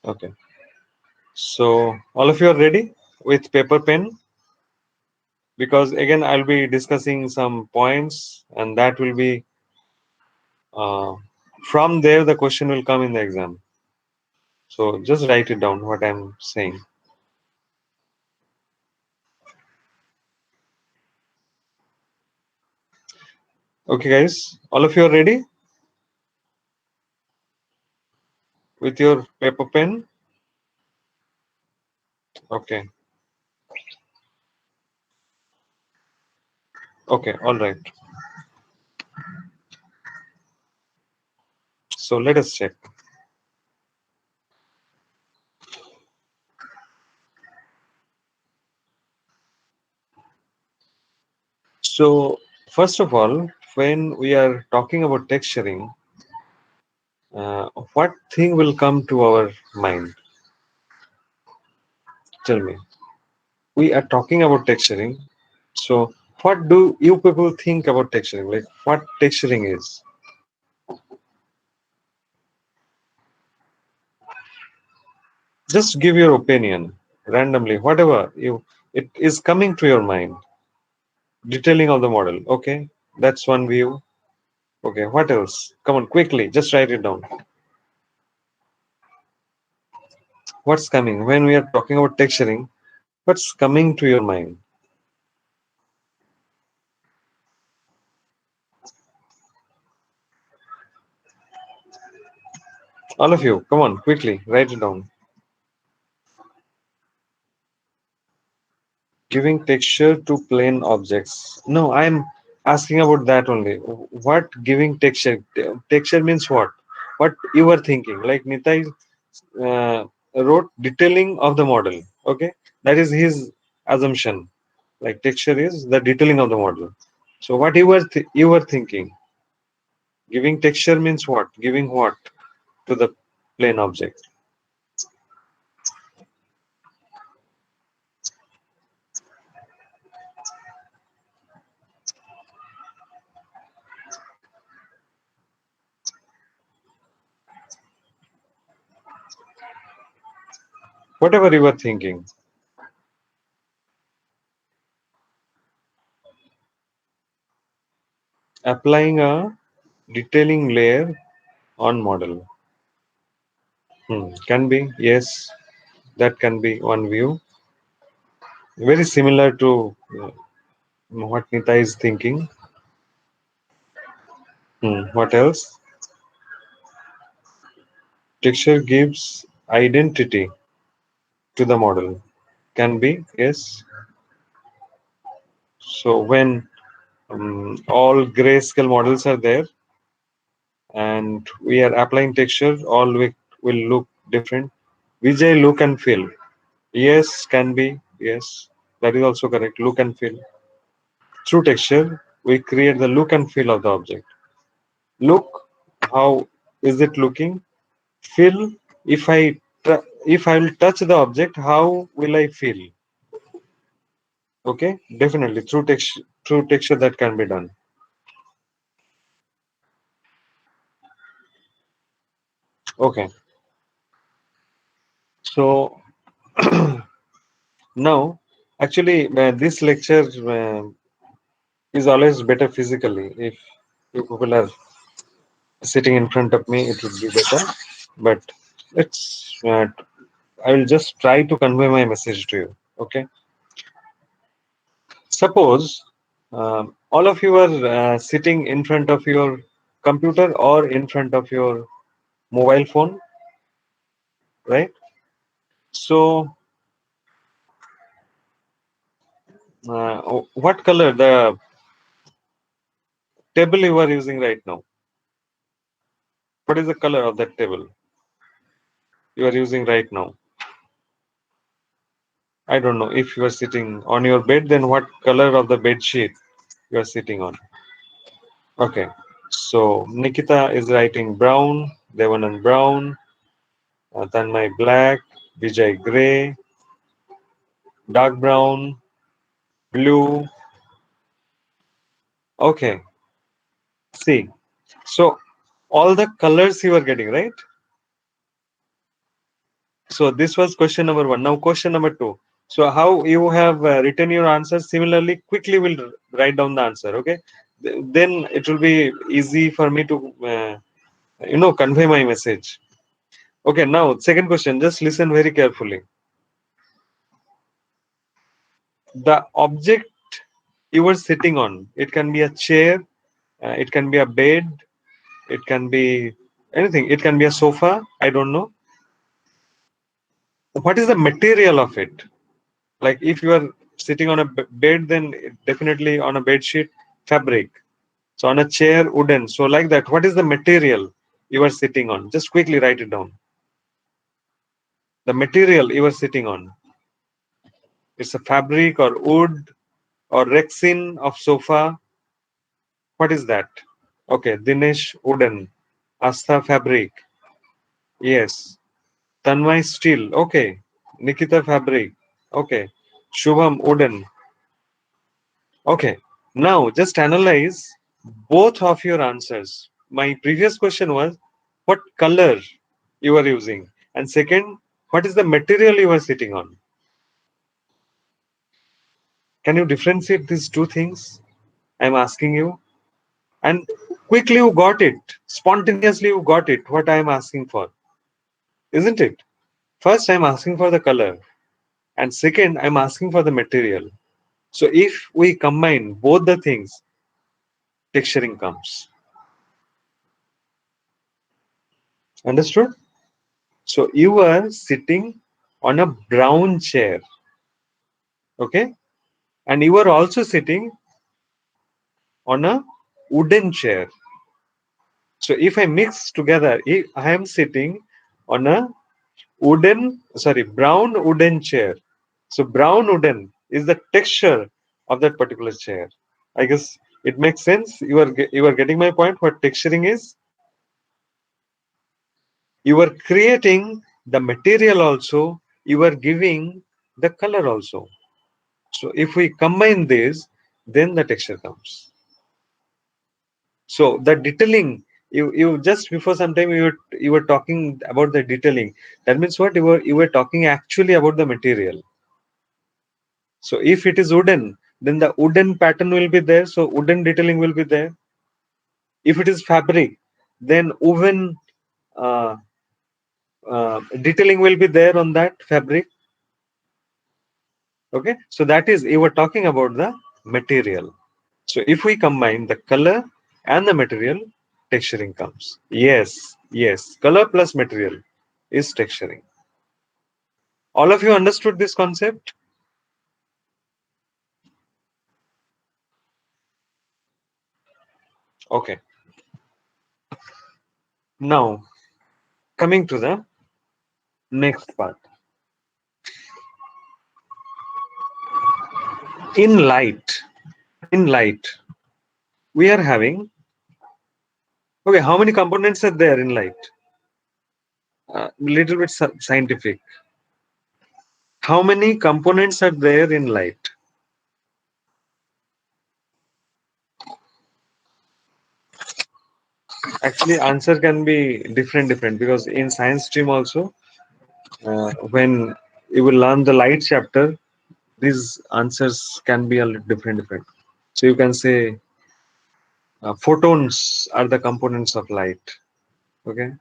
Okay. So all of you are ready with paper pen, because again I'll be discussing some points, and that will be uh, from there the question will come in the exam. So just write it down what I'm saying. Okay, guys, all of you are ready with your paper pen. Okay. Okay. All right. So let us check. So first of all, when we are talking about texturing, what thing will come to our mind? Tell me. We are talking about texturing. So what do you people think about texturing? Like what texturing is? Just give your opinion randomly, whatever you it is coming to your mind. Detailing of the model. Okay, that's one view. Okay, what else? Come on, quickly, just write it down. What's coming when we are talking about texturing? What's coming to your mind? All of you, come on, quickly, write it down. Giving texture to plain objects. No, I'm asking about that only. What giving texture? Texture means what? What you were thinking? Like Nitai wrote detailing of the model. Okay, that is his assumption. Like texture is the detailing of the model. So what you were thinking? Giving texture means what? Giving what to the plain object? Whatever you were thinking. Applying a detailing layer on model. Can be, yes, that can be one view. Very similar to what Nita is thinking. What else? Texture gives identity to the model. Can be, yes. So when all grayscale models are there and we are applying texture, all will look different. Vijay, look and feel. Yes, can be, yes. That is also correct. Look and feel. Through texture, we create the look and feel of the object. Look, how is it looking? Feel, if if I will touch the object, how will I feel? Okay, definitely through texture that can be done. Okay, so now actually this lecture is always better physically. If you people are sitting in front of me, it would be better. But let's I will just try to convey my message to you. Okay, suppose all of you are sitting in front of your computer or in front of your mobile phone, right? So, what color the table you are using right now? What is the color of that table you are using right now? I don't know. If you are sitting on your bed, then what color of the bed sheet you are sitting on? Okay. So Nikita is writing brown, Devanand brown, Tanmay black, Vijay gray, dark brown, blue. Okay. See. So all the colors you are getting, right? So this was question number one. Now question number two. So how you have written your answer, similarly quickly will write down the answer. Okay, then it will be easy for me to convey my message. Okay, now second question. Just listen very carefully. The object you were sitting on. It can be a chair. It can be a bed. It can be anything. It can be a sofa. I don't know. What is the material of it? Like if you are sitting on a bed, then definitely on a bed sheet, fabric. So on a chair, wooden. So like that, what is the material you are sitting on? Just quickly write it down. The material you are sitting on. It's a fabric or wood or resin of sofa. What is that? Okay, Dinesh, wooden. Astha, fabric. Yes. Tanmay, steel. Okay. Nikita, fabric. Okay. Shubham, wooden. Okay. Now just analyze both of your answers. My previous question was what color you are using, and second, what is the material you are sitting on? Can you differentiate these two things? I'm asking you. And quickly you got it. Spontaneously you got it. What I am asking for, isn't it? First, I'm asking for the color, and second, I'm asking for the material. So if we combine both the things, texturing comes. Understood? So you are sitting on a brown chair, okay? And you are also sitting on a wooden chair. So if I mix together, if I am sitting on a brown wooden chair. So brown wooden is the texture of that particular chair. I guess it makes sense. You are getting my point. What texturing is? You are creating the material also. You are giving the color also. So if we combine this, then the texture comes. So the detailing, you just before some time you were talking about the detailing. That means what you were talking actually about the material. So if it is wooden, then the wooden pattern will be there. So wooden detailing will be there. If it is fabric, then woven uh, detailing will be there on that fabric. Okay, so that is you were talking about the material. So if we combine the color and the material, texturing comes. Yes, yes, color plus material is texturing. All of you understood this concept? Okay. Now coming to the next part. In light, in light, we are having okay. How many components are there in light? Little bit scientific. How many components are there in light? Actually, answer can be different because in science stream also, when you will learn the light chapter, these answers can be a little different. So you can say photons are the components of light. Okay,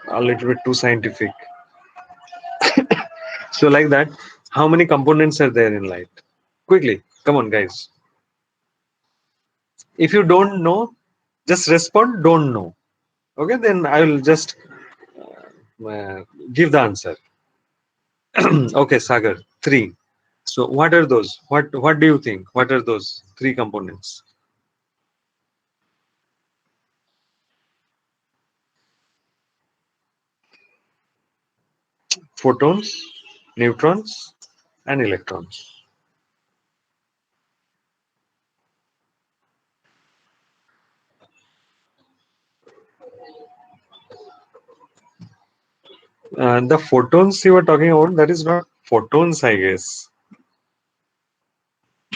a little bit too scientific. So like that, how many components are there in light? Quickly, come on, guys. If you don't know, just respond. Don't know. Okay, then I will just uh, give the answer. Okay, Sagar, three. So what are those? What do you think? What are those three components? Photons, neutrons, and electrons. The photons you were talking about, that is not photons, I guess.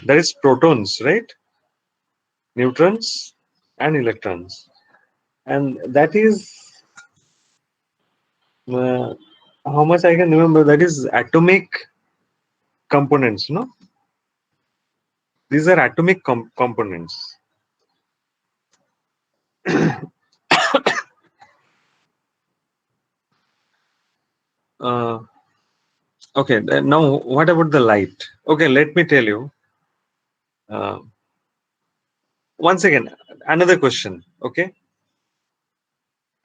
That is protons, right? Neutrons and electrons. And that is How much I can remember, that is atomic components, no? These are atomic components. Uh, okay, then now what about the light? Okay, let me tell you. Uh, Once again, another question. Okay,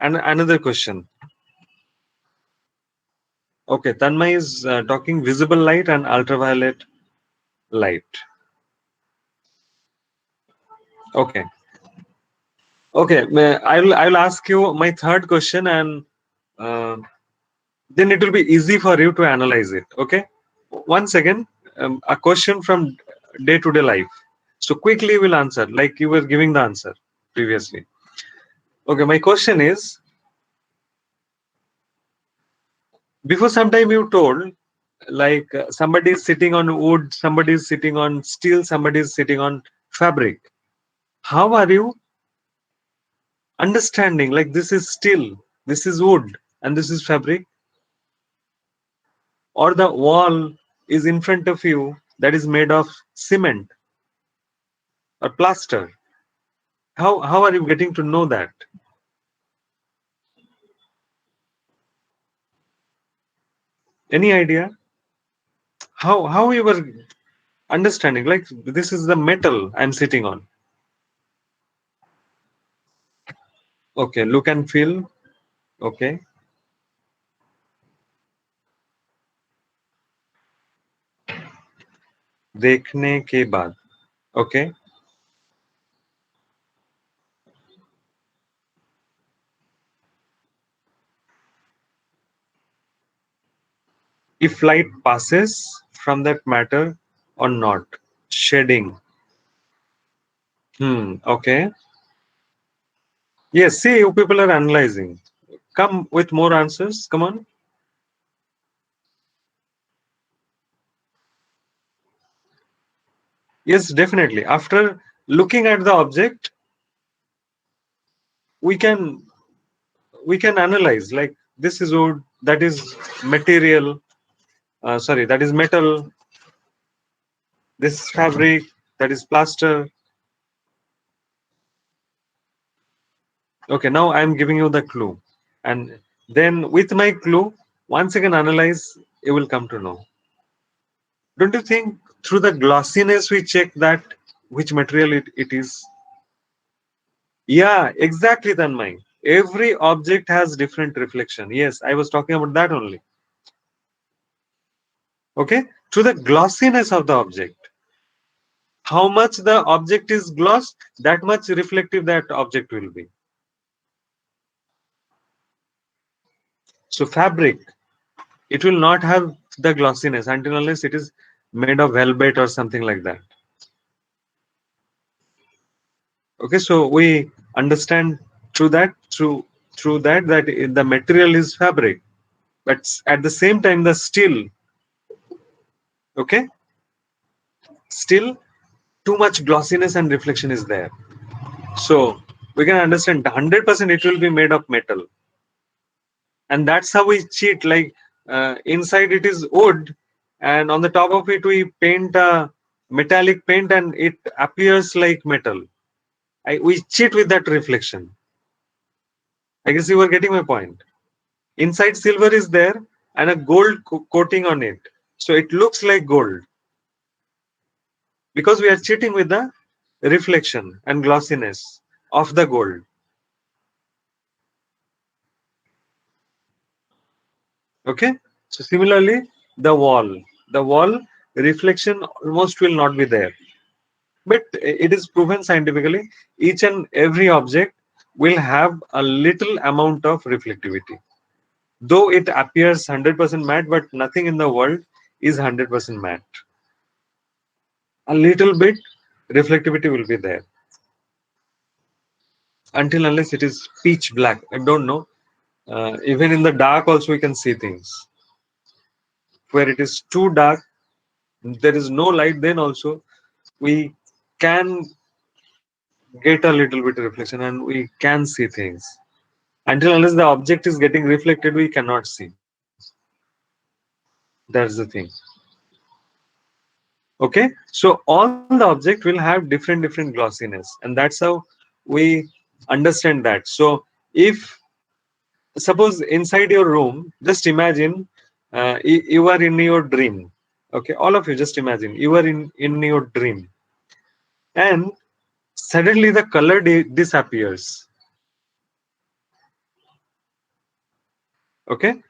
and another question. Okay, Tanmay is talking visible light and ultraviolet light. Okay, okay. I will ask you my third question, and uh, then it will be easy for you to analyze it. Okay. Once again, a question from day to day life. So quickly we'll answer like you were giving the answer previously. Okay, my question is, before some time you told like somebody is sitting on wood, somebody is sitting on steel, somebody is sitting on fabric. How are you understanding like this is steel, this is wood, and this is fabric? Or the wall is in front of you that is made of cement or plaster? How are you getting to know that? Any idea? How you were understanding like this is the metal I'm sitting on? Okay, look and feel. Okay, देखने के बाद. Okay, if light passes from that matter or not, shedding. Okay. Yes, see, you people are analyzing. Come with more answers. Come on. Yes, definitely. After looking at the object, we can we can analyze like this is wood, that is material. Sorry, that is metal. This fabric, that is plaster. Okay, now I'm giving you the clue, and then with my clue, once again analyze, you will come to know. Don't you think through the glossiness we check that which material it is? Yeah, exactly, Tanmay. Every object has different reflection. Yes, I was talking about that only. Okay, through the glossiness of the object. How much the object is gloss, that much reflective that object will be. So fabric, it will not have the glossiness until unless it is made of velvet or something like that. Okay, so we understand through that the material is fabric, but at the same time the steel, okay, still too much glossiness and reflection is there. So we can understand 100% it will be made of metal, and that's how we cheat. Like inside it is wood, and on the top of it we paint a metallic paint, and it appears like metal. We cheat with that reflection. I guess you were getting my point. Inside silver is there and a gold coating on it, so it looks like gold because we are cheating with the reflection and glossiness of the gold. Okay, so similarly, the wall reflection almost will not be there, but it is proven scientifically each and every object will have a little amount of reflectivity, though it appears 100% matte, but nothing in the world is 100% matte. A little bit reflectivity will be there until unless it is pitch black. I don't know. Even in the dark also we can see things. Where it is too dark, there is no light, then also we can get a little bit of reflection and we can see things. Until unless the object is getting reflected, we cannot see. That's the thing. Okay, so all the object will have different glossiness, and that's how we understand that. So if suppose inside your room, just imagine you are in your dream. Okay, all of you, just imagine you are in your dream, and suddenly the color disappears. Okay,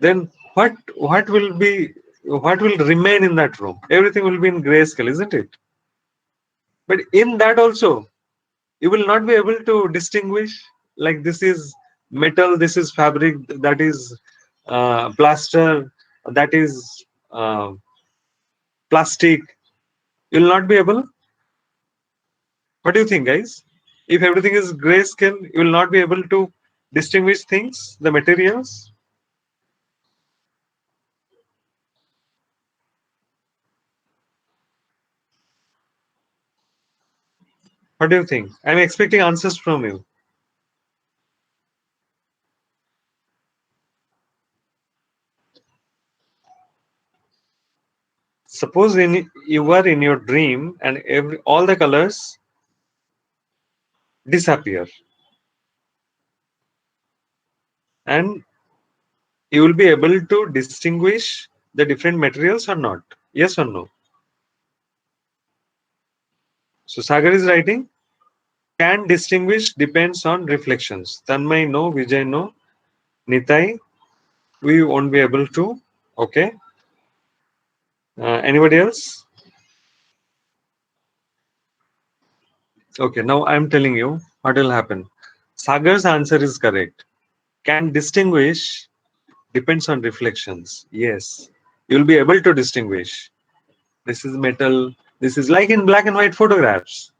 then what will be, what will remain in that room? Everything will be in grayscale, isn't it? But in that also, you will not be able to distinguish, like this is metal, this is fabric, that is plaster, that is plastic. You will not be able. What do you think, guys? If everything is grayscale, you will not be able to distinguish things, the materials. What do you think? I'm expecting answers from you. Suppose you are in your dream and all the colors disappear, and you will be able to distinguish the different materials or not. Yes or no? So Sagar is writing, can distinguish depends on reflections. Tanmay no, Vijay no, Nitai, we won't be able to. Okay. Anybody else? Okay, now I'm telling you what will happen. Sagar's answer is correct. Can distinguish depends on reflections. Yes, you'll be able to distinguish. This is metal. This is like in black and white photographs.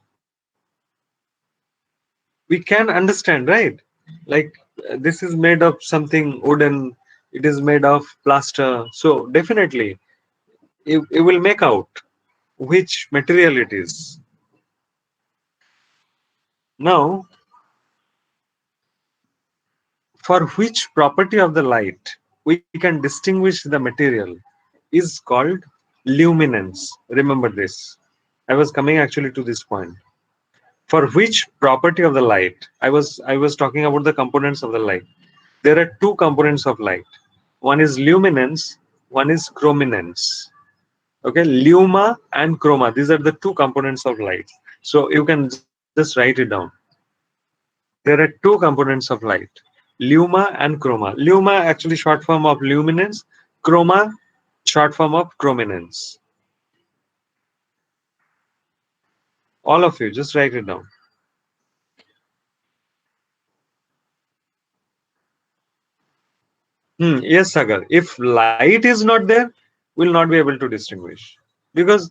We can understand, right? Like this is made of something wooden. It is made of plaster. So definitely, you will make out which material it is. Now, for which property of the light we can distinguish the material is called luminance. Remember this. I was coming actually to this point. For which property of the light? I was talking about the components of the light. There are two components of light. One is luminance, one is chrominance. Okay, luma and chroma. These are the two components of light. So you can just write it down. There are two components of light, luma and chroma. Luma actually short form of luminance, chroma short form of chrominance. All of you, just write it down. Yes, Sagar. If light is not there, we'll not be able to distinguish, because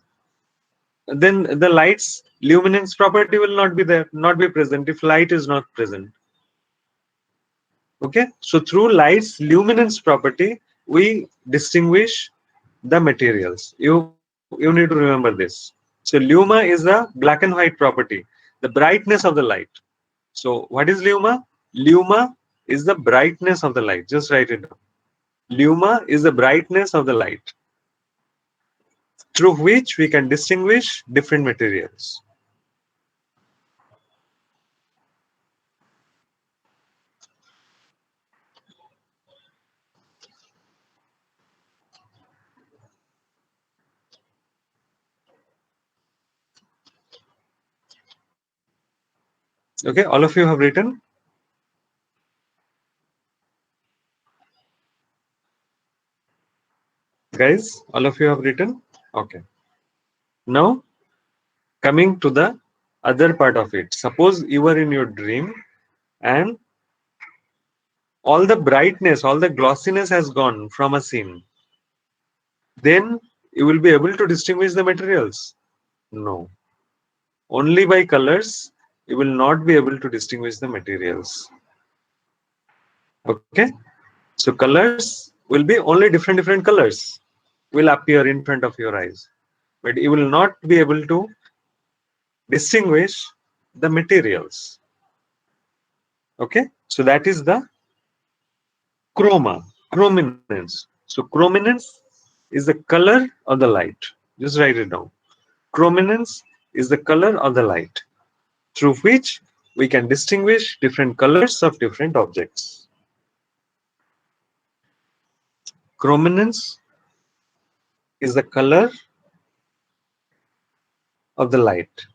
then the light's luminance property will not be there, not be present if light is not present. Okay, so through light's luminance property, we distinguish the materials. You need to remember this. So luma is the black and white property, the brightness of the light. So what is luma? Luma is the brightness of the light. Just write it down. Luma is the brightness of the light through which we can distinguish different materials. Okay, all of you have written, guys. All of you have written. Okay. Now coming to the other part of it. Suppose you are in your dream and all the brightness, all the glossiness has gone from a scene. Then you will be able to distinguish the materials. No, only by colors you will not be able to distinguish the materials. Okay, so colors will be only different colors will appear in front of your eyes, but you will not be able to distinguish the materials. Okay, so that is the chroma, chrominance. So chrominance is the color of the light. Just write it down. Chrominance is the color of the light through which we can distinguish different colors of different objects. Chrominance is the color of the light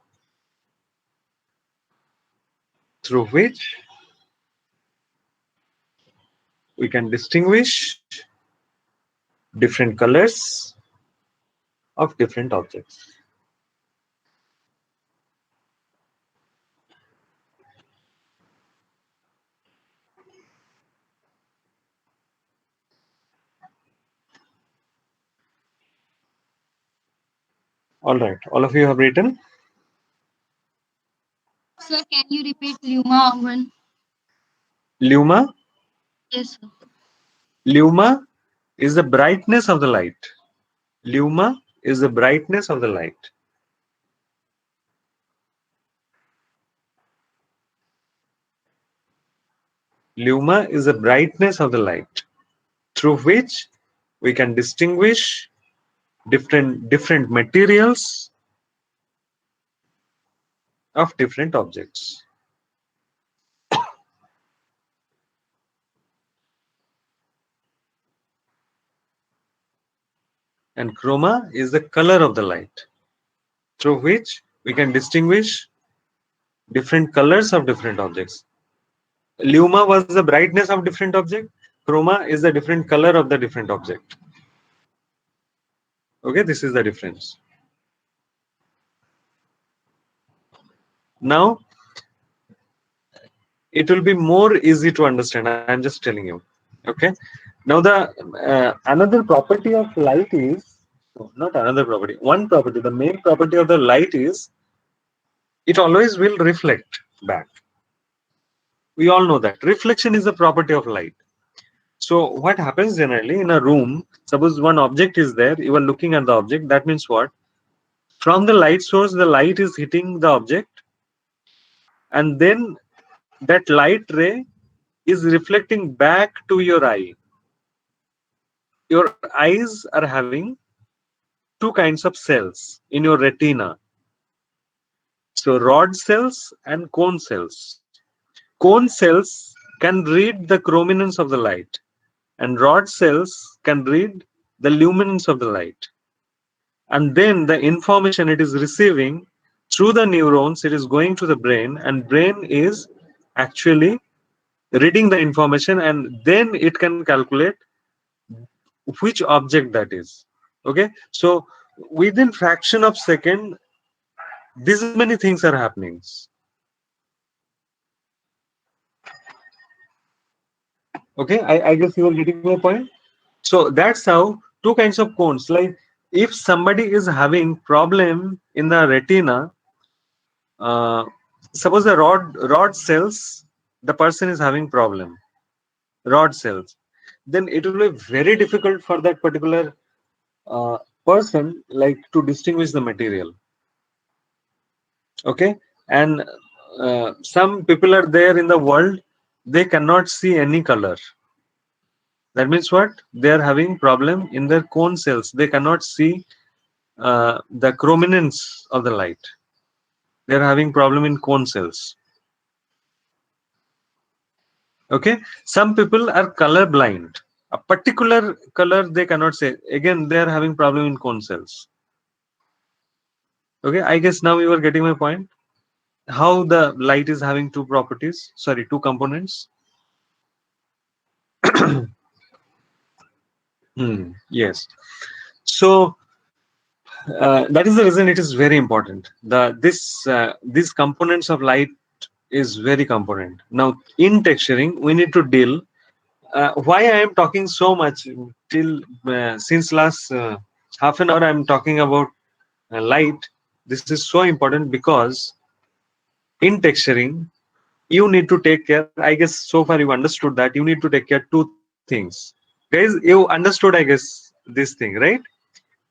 through which we can distinguish different colors of different objects. All right, all of you have written. Sir, can you repeat Luma one? Luma, Yes, sir. luma is the brightness of the light. Luma is the brightness of the light. Luma is the brightness of the light through which we can distinguish different materials of different objects. And chroma is the color of the light through which we can distinguish different colors of different objects. Luma was the brightness of different object. Chroma is the different color of the different object. Okay, this is the difference. Now it will be more easy to understand. I am just telling you. Okay. Now the another property of light is, no, not another property. One property. The main property of the light is it always will reflect back. We all know that reflection is a property of light. So what happens generally in a room? Suppose one object is there. You are looking at the object. That means what? From the light source, the light is hitting the object, and then that light ray is reflecting back to your eye. Your eyes are having two kinds of cells in your retina. So rod cells and cone cells. Cone cells can read the chrominance of the light, and rod cells can read the luminance of the light. And then the information it is receiving through the neurons, it is going to the brain, and brain is actually reading the information, and then it can calculate which object that is. Okay, so within fraction of second, this many things are happening. Okay, I guess you are getting my point. So that's how two kinds of cones, like if somebody is having problem in the retina, uh, suppose the rod cells, the person is having problem, rod cells, then it will be very difficult for that particular uh, person like to distinguish the material. Okay, and some people are there in the world, they cannot see any color. That means what? They are having problem in their cone cells. They cannot see the chrominance of the light. They are having problem in cone cells. Okay. Some people are color blind. A particular color they cannot say. Again, they are having problem in cone cells. Okay. I guess now you are getting my point. How the light is having two properties. Sorry, two components. Yes. So that is the reason it is very important. These components of light is very component. Now in texturing, we need to deal. Why I am talking so much till since last half an hour I am talking about light. This is so important because in texturing you need to take care. I guess so far you understood that you need to take care two things. Guys, you understood I guess this thing, right?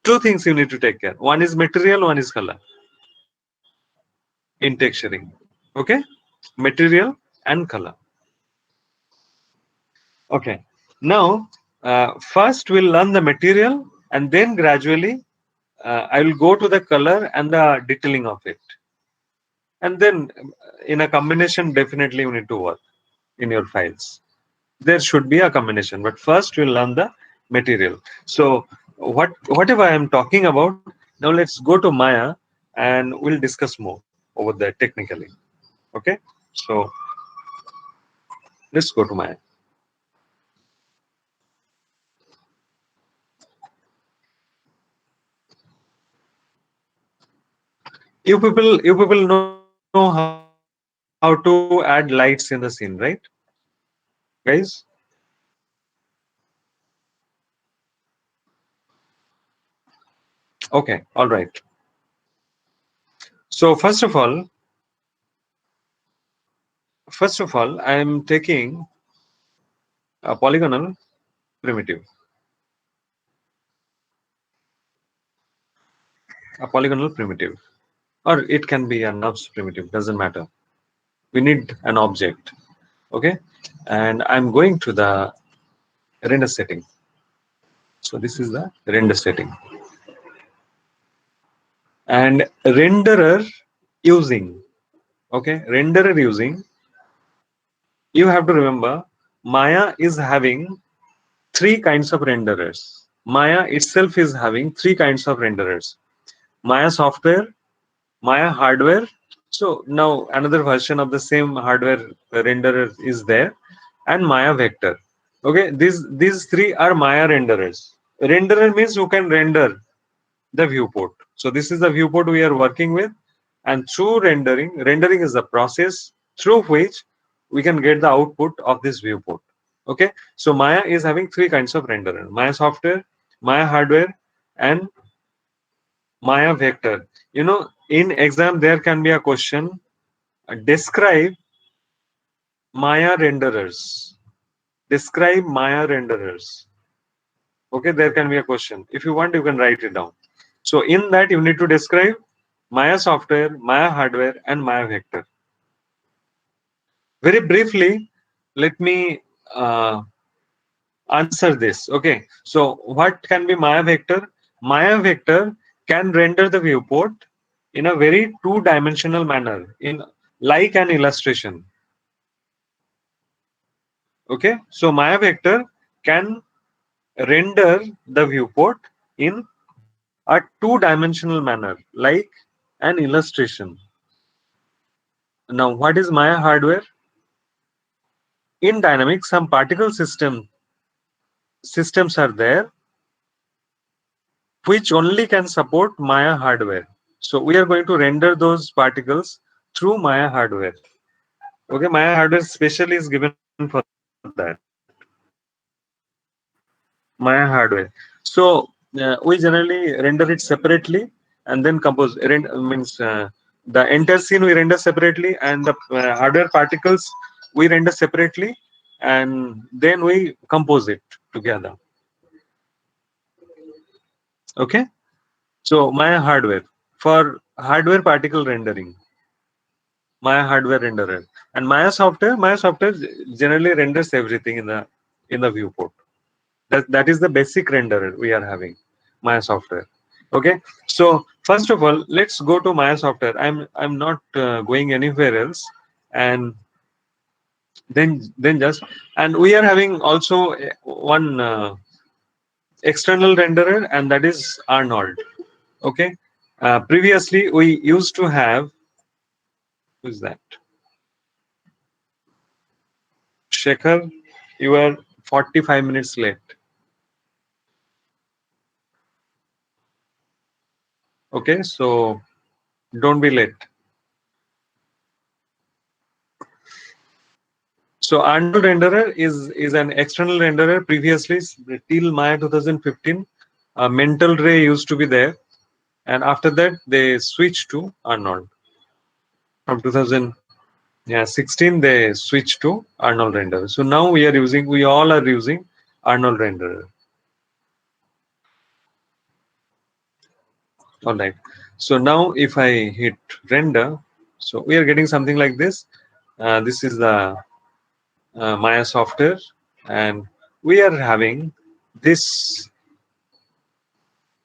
Two things you need to take care. One is material, one is color in texturing. Okay, material and color. Okay, now first we'll learn the material and then gradually I will go to the color and the detailing of it, and then in a combination definitely you need to work in your files. There should be a combination, but first you'll learn the material. So whatever I am talking about, now let's go to Maya and we'll discuss more over there technically. Okay, so let's go to Maya. You people know how to add lights in the scene, right, guys? Okay, all right. So first of all I am taking a polygonal primitive, a polygonal primitive, or it can be a NURBS primitive, doesn't matter. We need an object. Okay, and I'm going to the render setting. So this is the render setting, and renderer using, okay, renderer using, you have to remember Maya is having three kinds of renderers. Maya itself is having three kinds of renderers: Maya software, Maya hardware. So now another version of the same hardware renderer is there, and Maya vector. Okay, these three are Maya renderers. Renderer means who can render the viewport. So this is the viewport we are working with, and through rendering is the process through which we can get the output of this viewport. Okay, so Maya is having three kinds of renderer: Maya software, Maya hardware, and Maya vector. You know, in exam there can be a question: describe Maya renderers. Describe Maya renderers. Okay, there can be a question. If you want, you can write it down. So in that, you need to describe Maya software, Maya hardware, and Maya vector. Very briefly, let me answer this. Okay, so what can be Maya vector? Maya vector can render the viewport in a very two-dimensional manner, in like an illustration. Okay, so Maya vector can render the viewport in a two-dimensional manner, like an illustration. Now, what is Maya hardware? In dynamics, some particle systems are there which only can support Maya hardware. So we are going to render those particles through Maya hardware. Okay, Maya hardware specially is given for that. Maya hardware. So we generally render it separately and then compose. Means the entire scene we render separately, and the hardware particles we render separately, and then we compose it together. Okay. So Maya hardware for hardware particle rendering, Maya hardware renderer, and Maya software. Maya software generally renders everything in the viewport. That is the basic renderer we are having, Maya software. Okay. So first of all, let's go to Maya software. I'm not going anywhere else, and then just, and we are having also one external renderer, and that is Arnold. Okay. Previously, we used to have, who's that? Shekhar, you are 45 minutes late. Okay, so don't be late. So Arnold renderer is an external renderer. Previously, till Maya 2015, Mental Ray used to be there, and after that they switched to Arnold. From 2016, they switched to Arnold renderer. So now we all are using Arnold renderer. All right. So now if I hit render, so we are getting something like this. This is the Maya software, and we are having this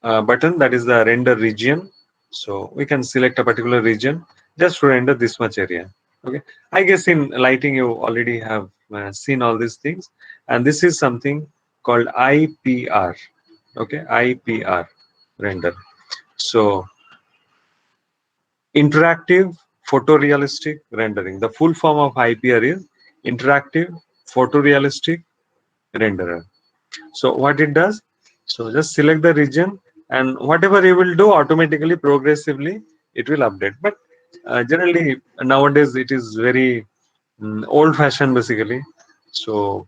button, that is the render region. So we can select a particular region just to render this much area. Okay, I guess in lighting you already have seen all these things, and this is something called IPR. Okay, IPR render. So interactive photorealistic rendering. The full form of IPR is interactive photorealistic renderer. So what it does, so just select the region, and whatever you will do automatically progressively it will update. But generally nowadays it is very old fashioned basically. So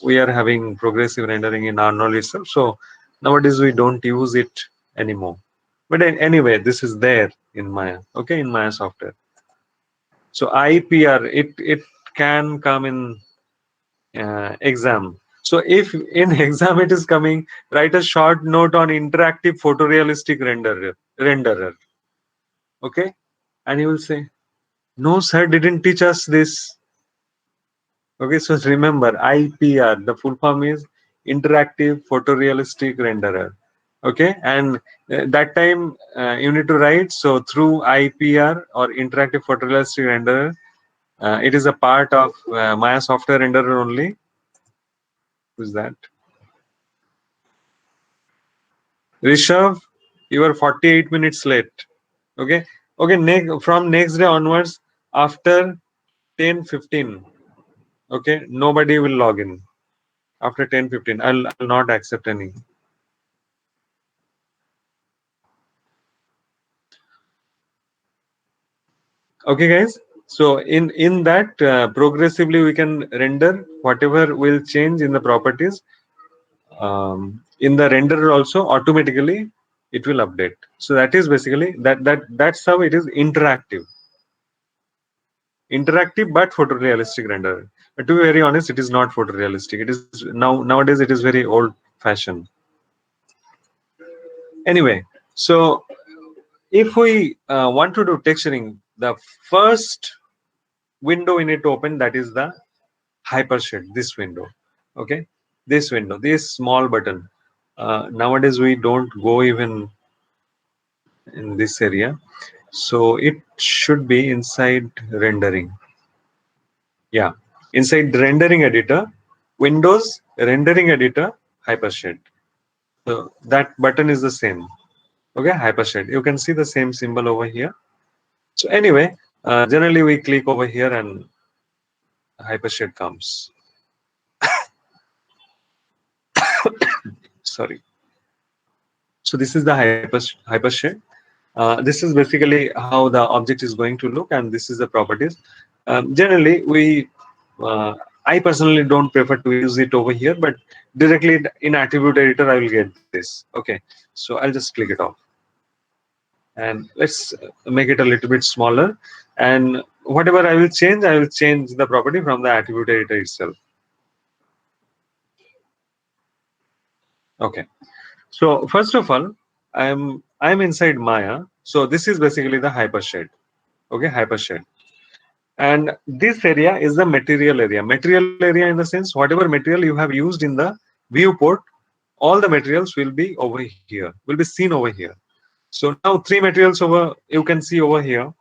we are having progressive rendering in Arnold itself. So nowadays we don't use it anymore. But anyway, this is there in Maya. Okay, in Maya software. So IPR, it can come in exam. So if in exam it is coming, write a short note on interactive photorealistic renderer. Okay, and you will say, no sir, didn't teach us this. Okay, so remember IPR, the full form is interactive photorealistic renderer. Okay, and that time you need to write, so through IPR or interactive photorealistic renderer, it is a part of Maya software renderer only. Who's that? Rishabh, you are 48 minutes late. Okay. Okay. From next day onwards, after 10:15. Okay. Nobody will log in after 10:15. I'll not accept any. Okay, guys. So in that progressively we can render whatever will change in the properties. In the renderer also automatically it will update. So that is basically that's how it is interactive. Interactive but photorealistic render. But to be very honest, it is not photorealistic. It is nowadays it is very old fashioned. Anyway, so if we want to do texturing, the first window we need to open, that is the hypershade. This window, okay, this window, this small button. Nowadays we don't go even in this area, so it should be inside rendering. Yeah, inside the rendering editor, Windows rendering editor, hypershade. So that button is the same. Okay, hypershade. You can see the same symbol over here. So anyway, generally we click over here and hypershade comes. Sorry. So this is the hypershade. This is basically how the object is going to look, and this is the properties. Generally, I personally don't prefer to use it over here, but directly in attribute editor, I will get this. Okay, so I'll just click it off, and let's make it a little bit smaller. And whatever I will change the property from the attribute editor itself. Okay, so first of all, I'm inside Maya. So this is basically the hypershade. Okay, hypershade. And this area is the material area. Material area in the sense whatever material you have used in the viewport, all the materials will be over here, will be seen over here. So now three materials over you can see over here.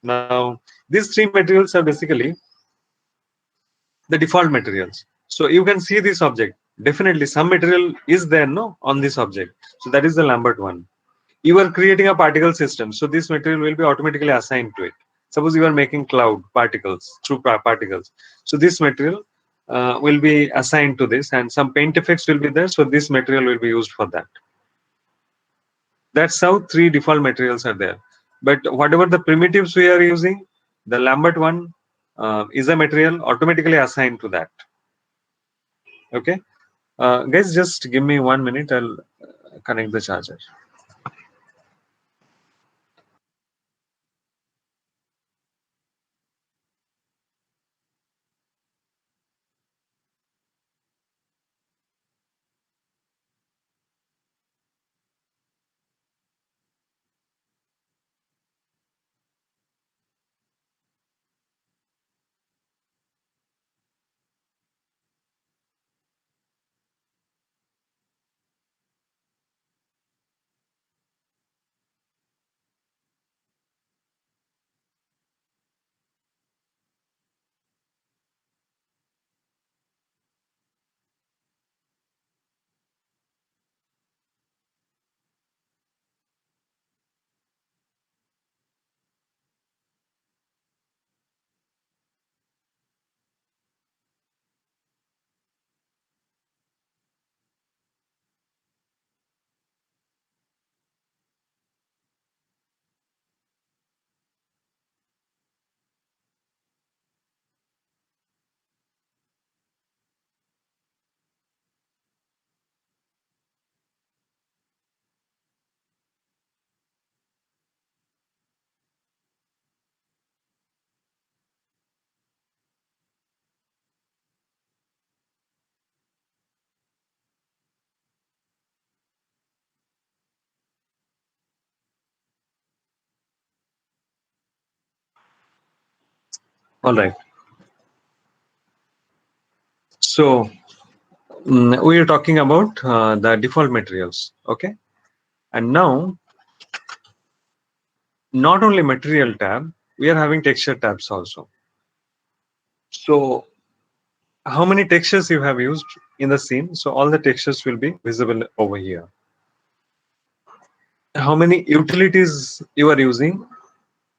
Now these three materials are basically the default materials. So you can see this object. Definitely some material is there no on this object. So that is the Lambert one. You are creating a particle system, so this material will be automatically assigned to it. Suppose you are making cloud particles through particles, so this material will be assigned to this, and some paint effects will be there, so this material will be used for that. That's how three default materials are there. But whatever the primitives we are using, the Lambert one is a material automatically assigned to that. Okay, guys, just give me 1 minute, I'll connect the charger. All right. So we are talking about the default materials. Okay. And now, not only material tab, we are having texture tabs also. So how many textures you have used in the scene? So all the textures will be visible over here. How many utilities you are using?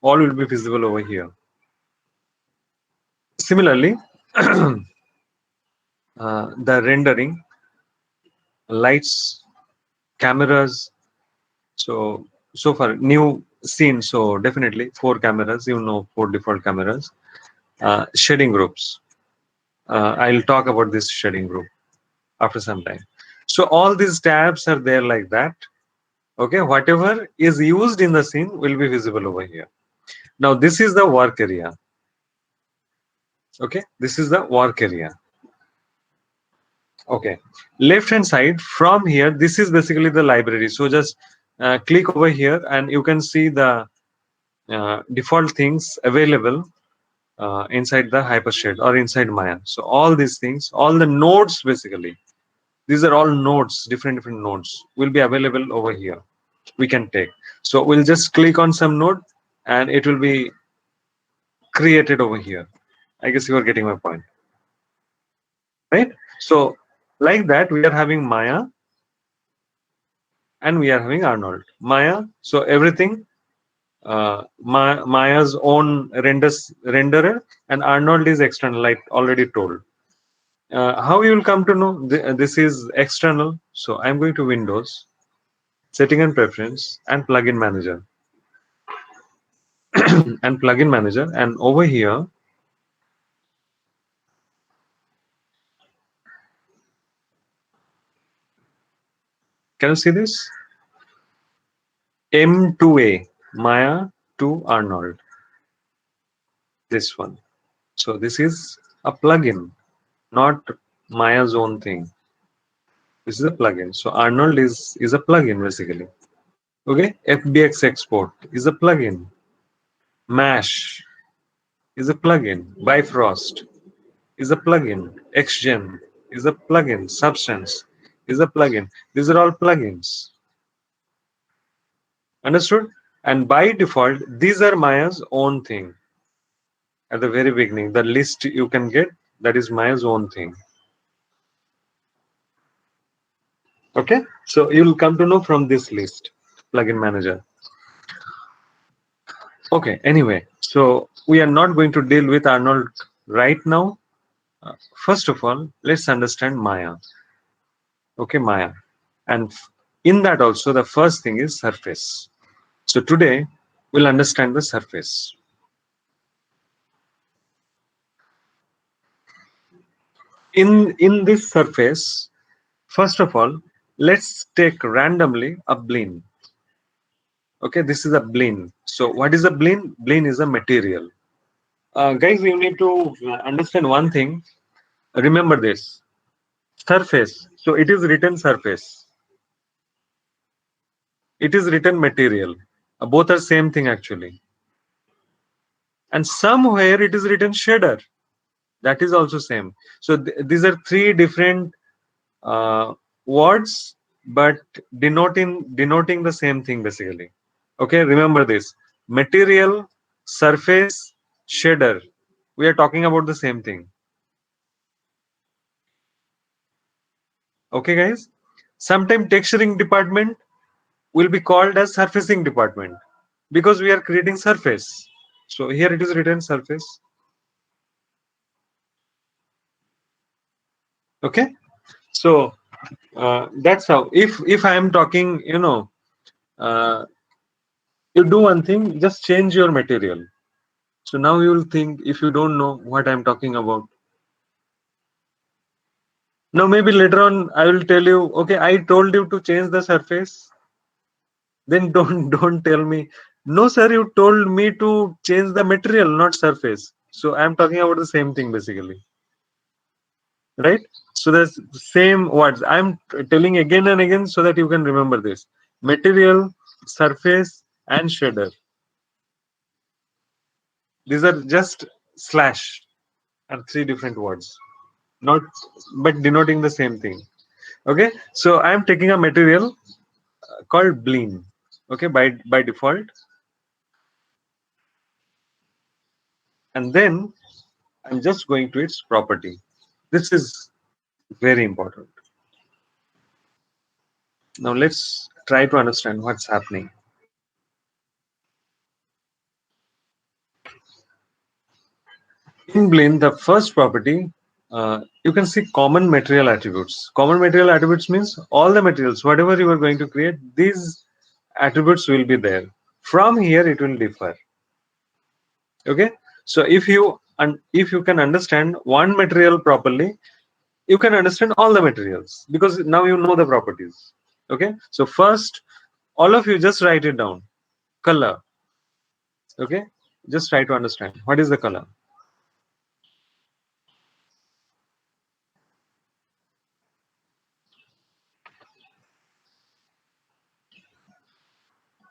All will be visible over here. Similarly, the rendering, lights, cameras. So so far new scene. So definitely four cameras. You know, four default cameras. Shading groups. I'll talk about this shading group after some time. So all these tabs are there like that. Okay, whatever is used in the scene will be visible over here. Now this is the work area. Okay, this is the work area. Okay, left hand side from here, this is basically the library. So just click over here and you can see the default things available inside the hypershade or inside Maya. So all these things, all the nodes basically, these are all nodes, different nodes will be available over here. We can take. So we'll just click on some node and it will be created over here. I guess you are getting my point, right? So like that, we are having Maya and we are having Arnold. Maya, so everything, Maya's own renderer and Arnold is external, like already told. How you will come to know this is external? So I'm going to Windows, Setting and Preference, and Plugin Manager, and Plugin Manager, and over here, can you see this? M2A, Maya to Arnold, this one. So this is a plugin, not Maya's own thing. This is a plugin. So Arnold is a plugin basically. Okay, FBX export is a plugin. Mash is a plugin. Bifrost is a plugin. Xgen is a plugin. Substance is a plugin. These are all plugins. Understood? And by default, these are Maya's own thing. At the very beginning, the list you can get, that is Maya's own thing. Okay, so you'll come to know from this list, plugin manager. Okay, anyway, so we are not going to deal with Arnold right now. First of all, let's understand Maya. Okay, Maya. And in that also, the first thing is surface. So today, we'll understand the surface. In this surface, first of all, let's take randomly a bleen. Okay, this is a bleen. So what is a bleen? Bleen is a material. Guys, you need to understand one thing. Remember this. Surface. So it is written surface. It is written material. Both are same thing actually. And somewhere it is written shader. That is also same. So these are three different uh, words, but denoting the same thing basically. Okay, remember this: material, surface, shader. We are talking about the same thing. Okay, guys. Sometime texturing department will be called as surfacing department because we are creating surface. So here it is written surface. Okay, so that's how. If I am talking, uh, you do one thing, just change your material. So now you will think, if you don't know what I'm talking about. Now maybe later on I will tell you, okay, I told you to change the surface. Then don't tell me, no sir, you told me to change the material, not surface. So I'm talking about the same thing basically, right? So there's same words. I'm telling again and again so that you can remember this: material, surface, and shader. These are just slash are three different words, not but denoting the same thing. Okay, so I am taking a material called bleen. Okay, by default, and then I'm just going to its property. This is very important. Now let's try to understand what's happening. In Blend, the first property, you can see common material attributes. Common material attributes means all the materials, whatever you are going to create, these attributes will be there. From here, it will differ. Okay, so if you can understand one material properly, you can understand all the materials because now you know the properties. Okay, so first, all of you just write it down. Color. Okay, just try to understand what is the color.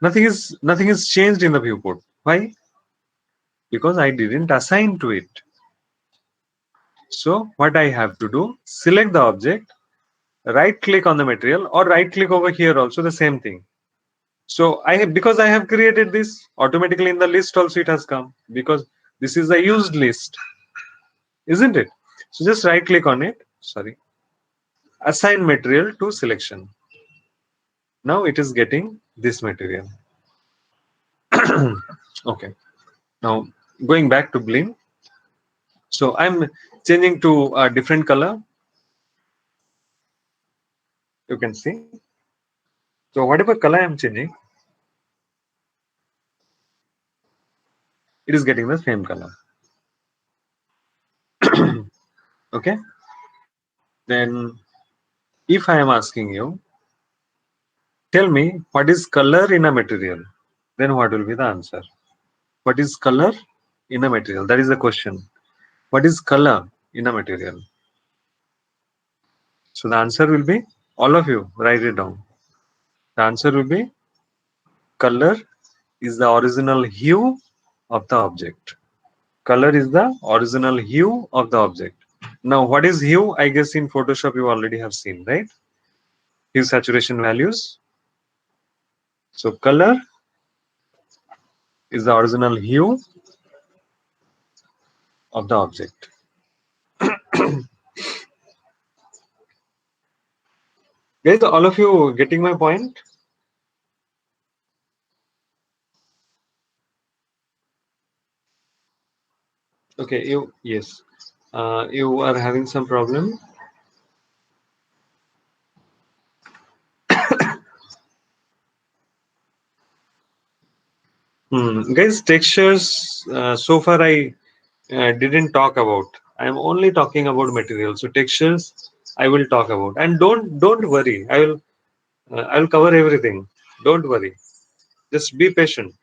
Nothing is changed in the viewport. Why? Because I didn't assign to it. So what I have to do, select the object, right click on the material, or right click over here also the same thing. So I have, because I have created this, automatically in the list also it has come because this is a used list, isn't it? So just right click on it, sorry, assign material to selection. Now it is getting this material. Okay, now going back to Blim. So I'm changing to a different color, you can see. So whatever color I'm changing, it is getting the same color. Okay, then if I am asking you, tell me what is color in a material, then what will be the answer? What is color in a material? That is the question. What is color in a material? So the answer will be, all of you write it down. The answer will be, color is the original hue of the object. Color is the original hue of the object. Now what is hue? I guess in Photoshop you already have seen, right? Hue saturation values. So color is the original hue of the object. Guys, all of you getting my point? Okay, you, yes. You are having some problem. Guys, textures. So far, I didn't talk about. I am only talking about materials. So textures, I will talk about. And don't worry. I will cover everything. Don't worry. Just be patient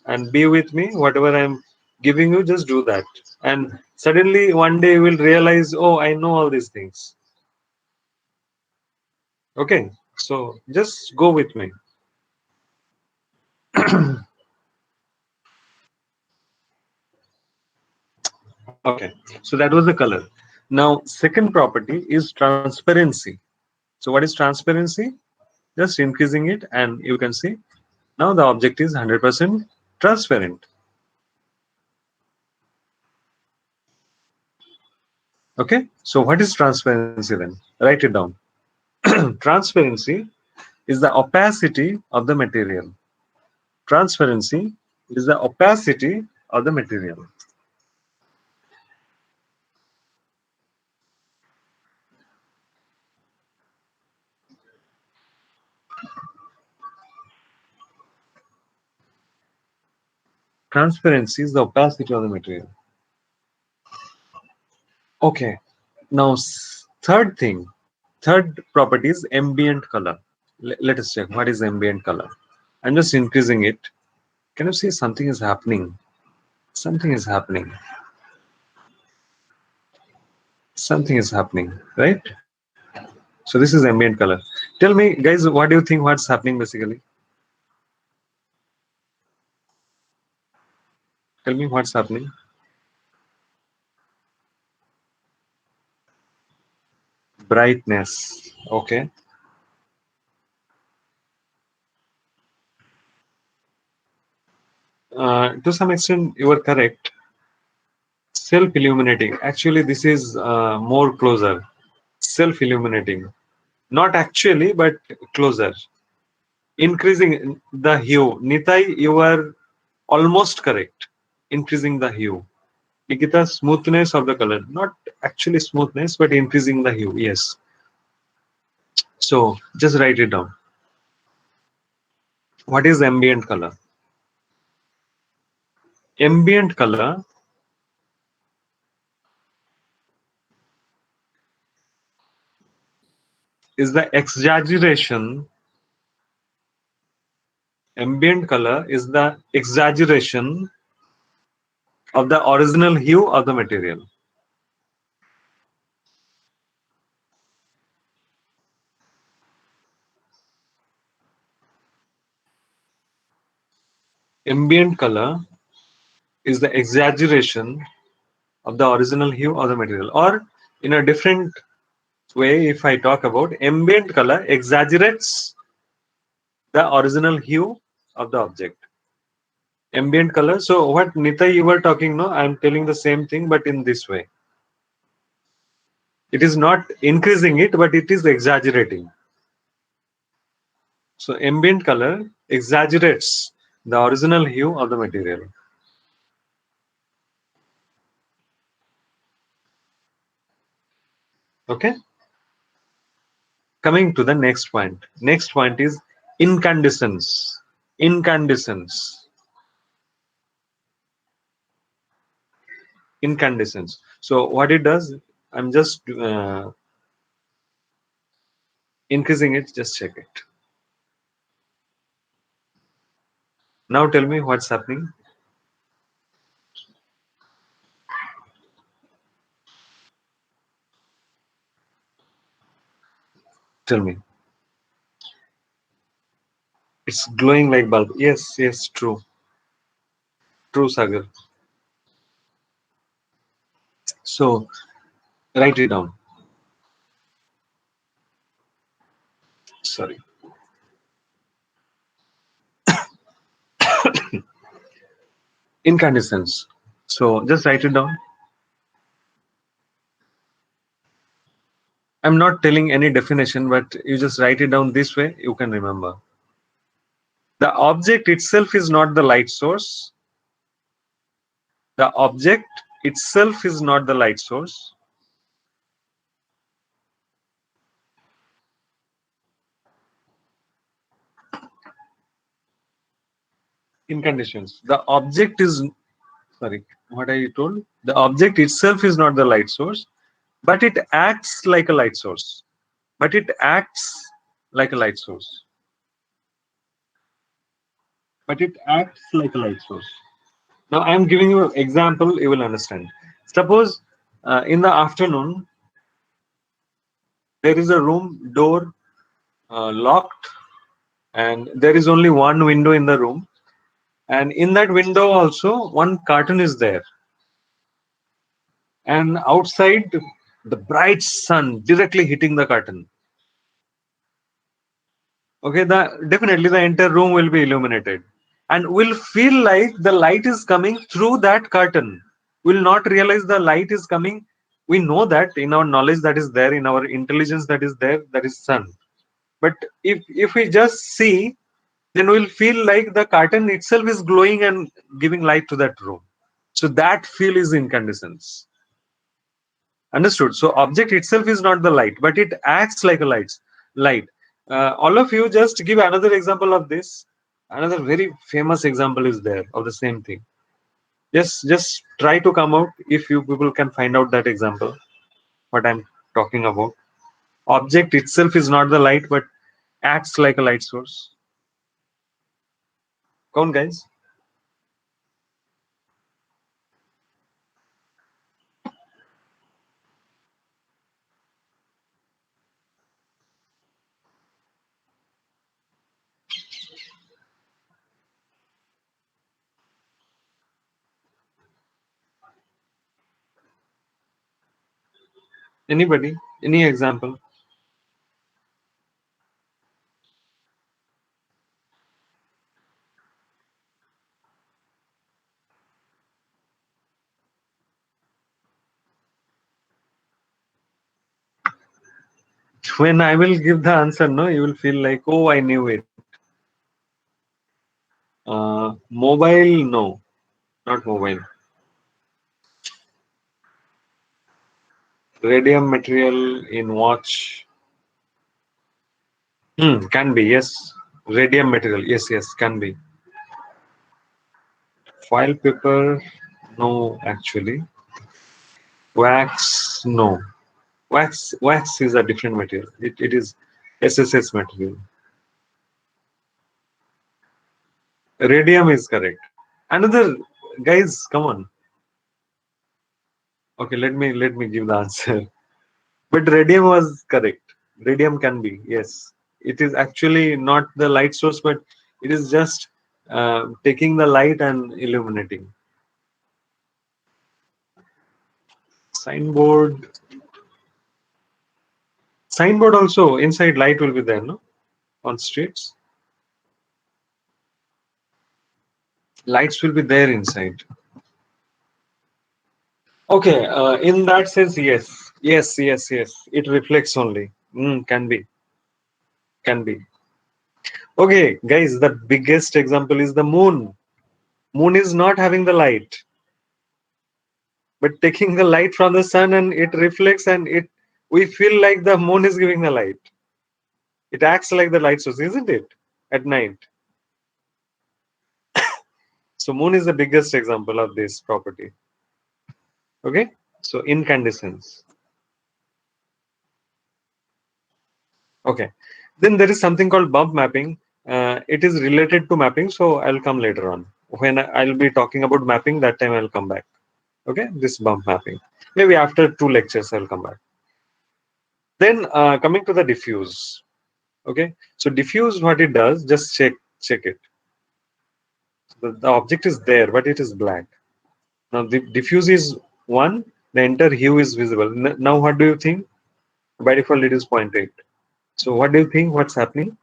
and be with me. Whatever I'm giving you, just do that. And suddenly one day you will realize, oh, I know all these things. Okay, so just go with me. Okay, so that was the color. Now, second property is transparency. So what is transparency? Just increasing it, and you can see now the object is 100% transparent. Okay, so what is transparency then? Write it down. Transparency is the opacity of the material. Transparency is the opacity of the material. Transparency is the opacity of the material. Okay, now third thing, third property is ambient color. Let us check what is ambient color. I'm just increasing it. Can you see something is happening? Something is happening. Something is happening, right? So this is ambient color. Tell me, guys, what do you think? What's happening basically? Tell me what's happening. Brightness. Okay. To some extent, you are correct. Self illuminating. Actually, this is more closer. Self illuminating. Not actually, but closer. Increasing the hue. Nitai, you are almost correct. Increasing the hue. Nikita, smoothness of the color. Not actually smoothness, but increasing the hue. Yes. So just write it down. What is ambient color? Ambient color is the exaggeration. Ambient color is the exaggeration of the original hue of the material. Ambient color is the exaggeration of the original hue of the material. Or in a different way, if I talk about ambient color exaggerates the original hue of the object. Ambient color. So what Nita you were talking, no, I'm telling the same thing, but in this way. It is not increasing it, but it is exaggerating. So ambient color exaggerates the original hue of the material. Okay. Coming to the next point. Next point is incandescence. Incandescence. Incandescence. So what it does, I'm just increasing it. Just check it. Now tell me what's happening. Tell me. It's glowing like bulb. Yes, yes, true. True, Sagar. So write it down. Sorry. Incandescence. So just write it down. I'm not telling any definition, but you just write it down this way, you can remember. The object itself is not the light source. The object itself is not the light source. Incandescence. The object is, sorry, what I told? The object itself is not the light source, but it acts like a light source. But it acts like a light source. But it acts like a light source. Now I am giving you an example, you will understand. Suppose in the afternoon, there is a room door locked, and there is only one window in the room, and in that window also one curtain is there, and outside the bright sun directly hitting the curtain. Okay, the definitely the entire room will be illuminated, and will feel like the light is coming through that curtain. Will not realize the light is coming. We know that in our knowledge, that is there in our intelligence, that is there, that is sun. But if we just see, then we'll feel like the curtain itself is glowing and giving light to that room. So that feel is incandescence. Understood? So object itself is not the light, but it acts like a light. All of you just give another example of this. Another very famous example is there of the same thing. Just try to come out if you people can find out that example. What I'm talking about. Object itself is not the light, but acts like a light source. Come on, guys. Anybody? Any example? When I will give the answer, no, you will feel like, oh, I knew it. Mobile, no, not mobile. Radium material in watch. Can be, yes. Radium material, yes, yes, can be. Foil paper, no, actually. Wax, no. Wax is a different material. It is SSS material. Radium is correct. Another, guys, come on. Okay, let me give the answer. But radium was correct. Radium can be, yes. It is actually not the light source, but it is just taking the light and illuminating. Signboard. Signboard also inside light will be there, no? On streets, lights will be there inside. Okay, in that sense, yes, yes, yes, yes. It reflects only. Can be. Okay, guys, the biggest example is the moon. Moon is not having the light, but taking the light from the sun and it reflects and it we feel like the moon is giving the light. It acts like the light source, isn't it? At night. So moon is the biggest example of this property. Okay, so incandescence. Okay, then there is something called bump mapping. It is related to mapping, so I'll come later on. When I'll be talking about mapping, that time I'll come back. Okay, this bump mapping. Maybe after 2 lectures, I'll come back. Then coming to the diffuse. Okay, so diffuse, what it does, just check it. The object is there, but it is black. Now the diffuse is one, the entire hue is visible. Now what do you think? By default, it is 0.8. So what do you think? What's happening?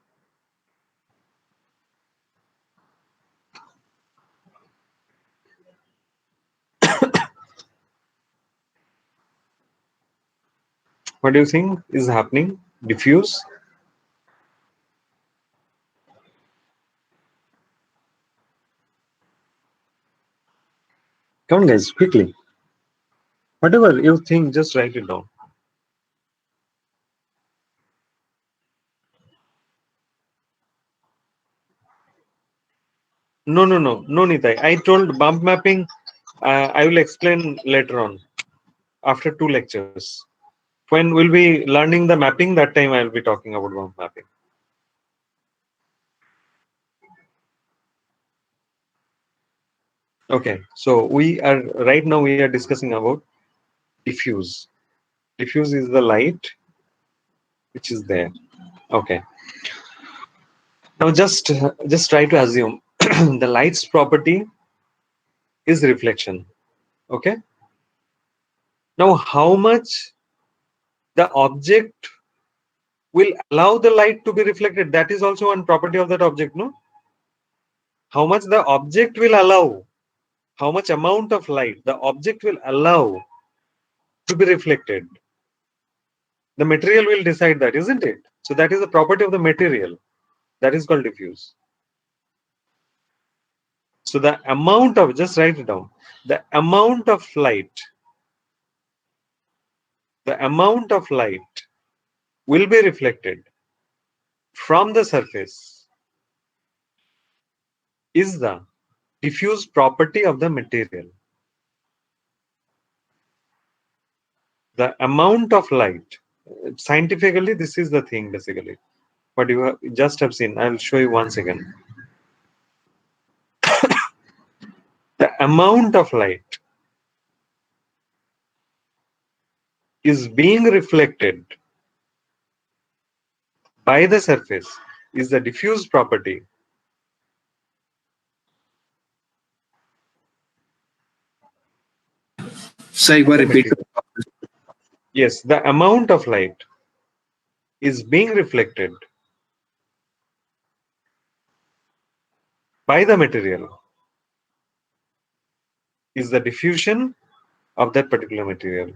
What do you think is happening? Diffuse. Come on, guys, quickly. Whatever you think, just write it down. No, no, no, no, Nitai. I told bump mapping. I will explain later on after 2 lectures. When we'll be learning the mapping, that time I'll be talking about bump mapping. Okay, so we are right now we are discussing about diffuse. Diffuse is the light which is there. Okay. Now just try to assume the light's property is reflection. Okay. Now how much the object will allow the light to be reflected? That is also one property of that object, no? How much the object will allow, how much amount of light the object will allow to be reflected. The material will decide that, isn't it? So that is the property of the material. That is called diffuse. So the amount of, just write it down, the amount of light, the amount of light will be reflected from the surface is the diffuse property of the material. The amount of light, scientifically, this is the thing basically. What you just have seen, I'll show you once again. The amount of light is being reflected by the surface is the diffuse property. So you Of were the repeating. material. Yes, the amount of light is being reflected by the material is the diffusion of that particular material.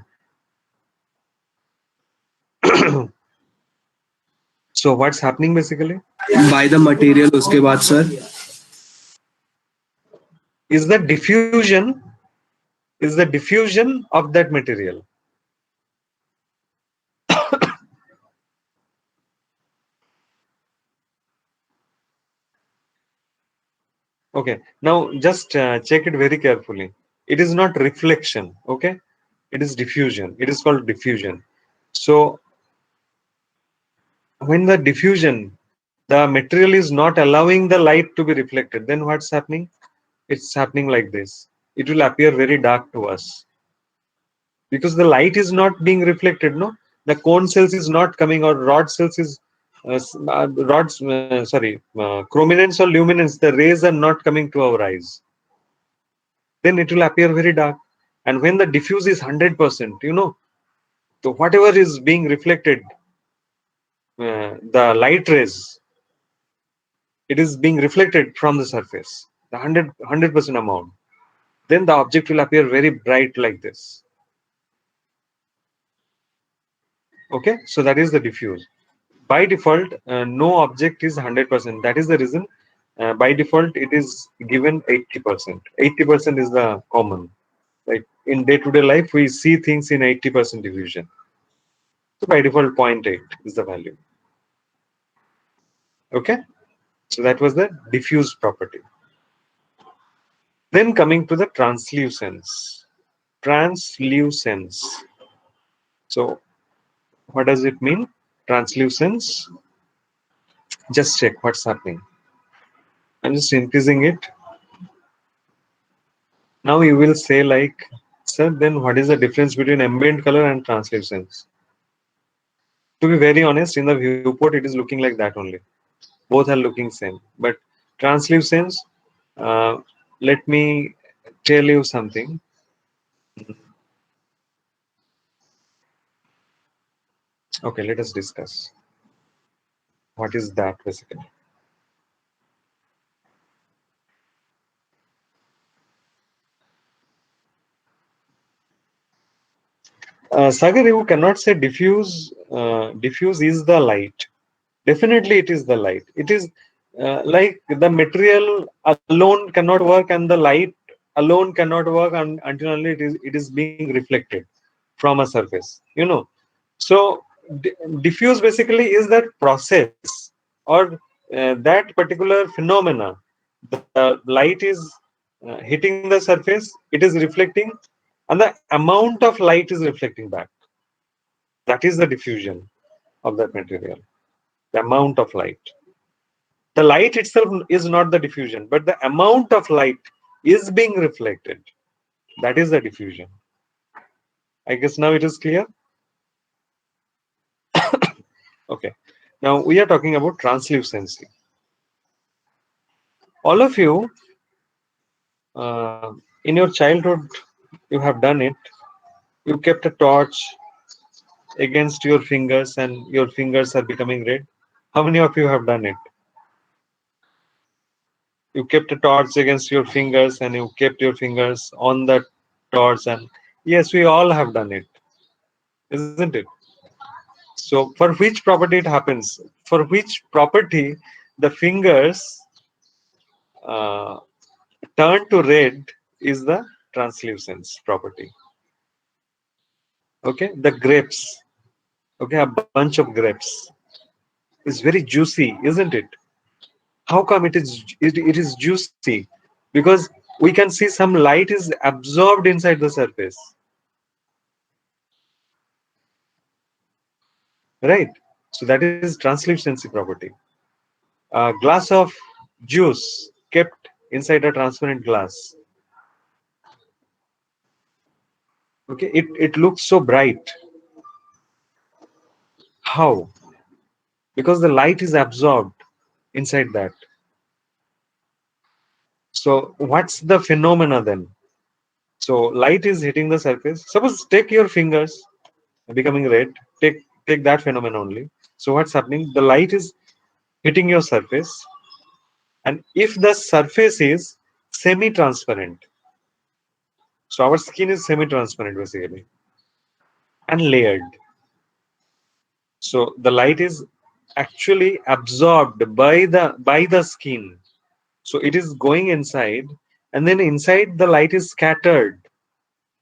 So what's happening basically by the material उसके बाद sir. is the diffusion of that material. Okay, now just check it very carefully. It is not reflection. Okay, it is diffusion. It is called diffusion. So when the diffusion, the material is not allowing the light to be reflected, then what's happening? It's happening like this. It will appear very dark to us because the light is not being reflected. No, the cone cells is not coming, or rod cells is rods. Sorry, chrominance or luminance. The rays are not coming to our eyes. Then it will appear very dark. And when the diffuse is 100%, so whatever is being reflected, the light rays, it is being reflected from the surface, the 100% amount. Then the object will appear very bright like this. Okay, so that is the diffuse. By default, no object is 100%. That is the reason. By default, it is given 80%. 80% is the common. Like in day-to-day life, we see things in 80% diffusion. So by default, zero point 0.8 is the value. Okay, so that was the diffuse property. Then coming to the translucence. Translucence. So what does it mean? Translucence. Just check what's happening. I'm just increasing it. Now you will say like, sir, then what is the difference between ambient color and translucence? To be very honest, in the viewport, it is looking like that only. Both are looking same. But translucence, uh, let me tell you something. Okay, let us discuss. What is that basically? Sagar, you cannot say diffuse. Diffuse is the light. Definitely, it is the light. It is like the material alone cannot work, and the light alone cannot work until only it is being reflected from a surface. So diffuse basically is that process, or that particular phenomena. The light is hitting the surface. It is reflecting, and the amount of light is reflecting back. That is the diffusion of that material. The amount of light. The light itself is not the diffusion, but the amount of light is being reflected. That is the diffusion. I guess now it is clear. Okay, now we are talking about translucency. All of you, in your childhood, you have done it. You kept a torch against your fingers, and your fingers are becoming red. How many of you have done it? You kept a torch against your fingers, and you kept your fingers on the torch, and yes, we all have done it, isn't it? So for which property it happens? For which property the fingers uh, turn to red is the translucence property. Okay, the grapes. Okay, a bunch of grapes is very juicy, isn't it? How come it is juicy? Because we can see some light is absorbed inside the surface, right? So that is translucency property. A glass of juice kept inside a transparent glass. Okay, it looks so bright. How? Because the light is absorbed inside that. So what's the phenomena then? So light is hitting the surface. Suppose take your fingers. becoming red. Take that phenomenon only. So what's happening? The light is hitting your surface, and if the surface is semi-transparent, so our skin is semi-transparent basically and layered. So the light is actually absorbed by the skin. So it is going inside, and then inside the light is scattered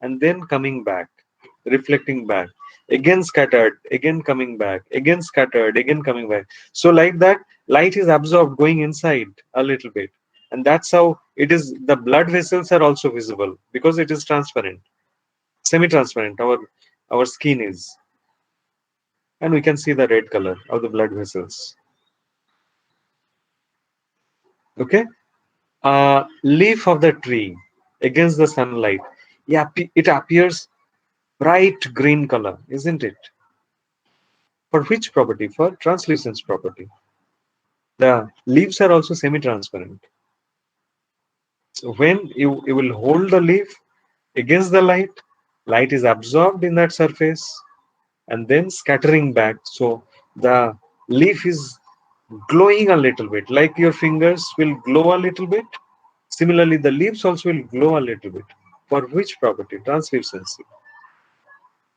and then coming back, reflecting back, again scattered, again coming back, again scattered, again coming back. So like that, light is absorbed going inside a little bit, and that's how it is. The blood vessels are also visible because it is transparent, semi-transparent. Our skin is, and we can see the red color of the blood vessels. Okay, leaf of the tree against the sunlight. Yeah, it appears bright green color, isn't it? For which property? For translucence property. The leaves are also semi-transparent. So when you will hold the leaf against the light, light is absorbed in that surface and then scattering back. So the leaf is glowing a little bit, like your fingers will glow a little bit. Similarly, the leaves also will glow a little bit. For which property? Translucency.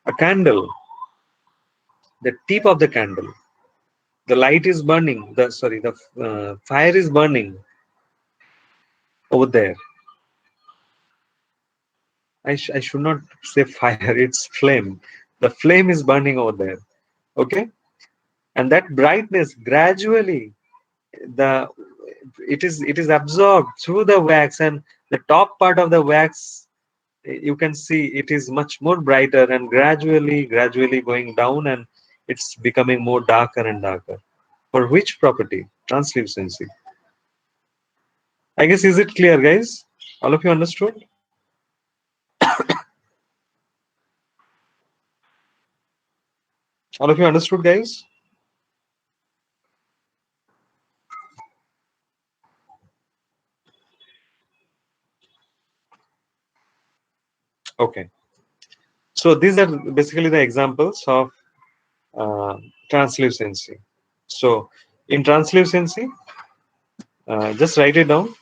A candle, the tip of the candle, the light is burning. The fire is burning over there. I should not say fire, it's flame. The flame is burning over there. Okay? And that brightness gradually the it is absorbed through the wax, and the top part of the wax, you can see it is much more brighter and gradually going down, and it's becoming more darker and darker. For which property? Translucency. I guess, is it clear, guys? All of you understood? All of you understood, guys? Okay. So these are basically the examples of uh, translucency. So in translucency, just write it down.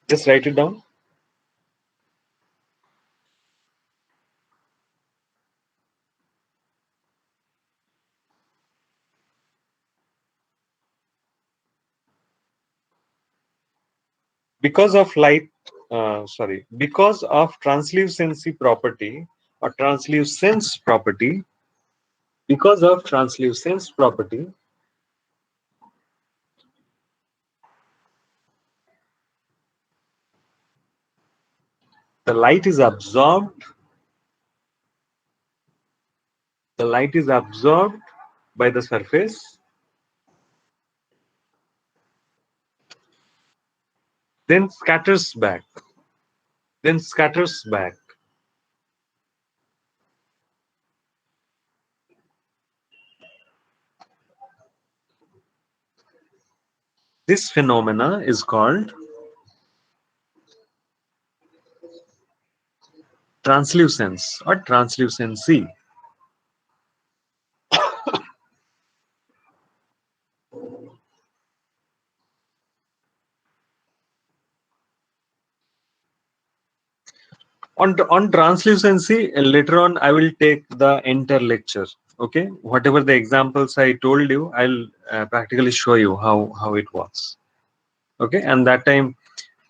Just write it down. Because of because of translucency property or translucence property, because of translucence property, the light is absorbed. The light is absorbed by the surface, then scatters back. Then scatters back. This phenomena is called translucence or translucency. On translucency, later on I will take the entire lecture. Okay, whatever the examples I told you, I'll practically show you how it works. Okay, and that time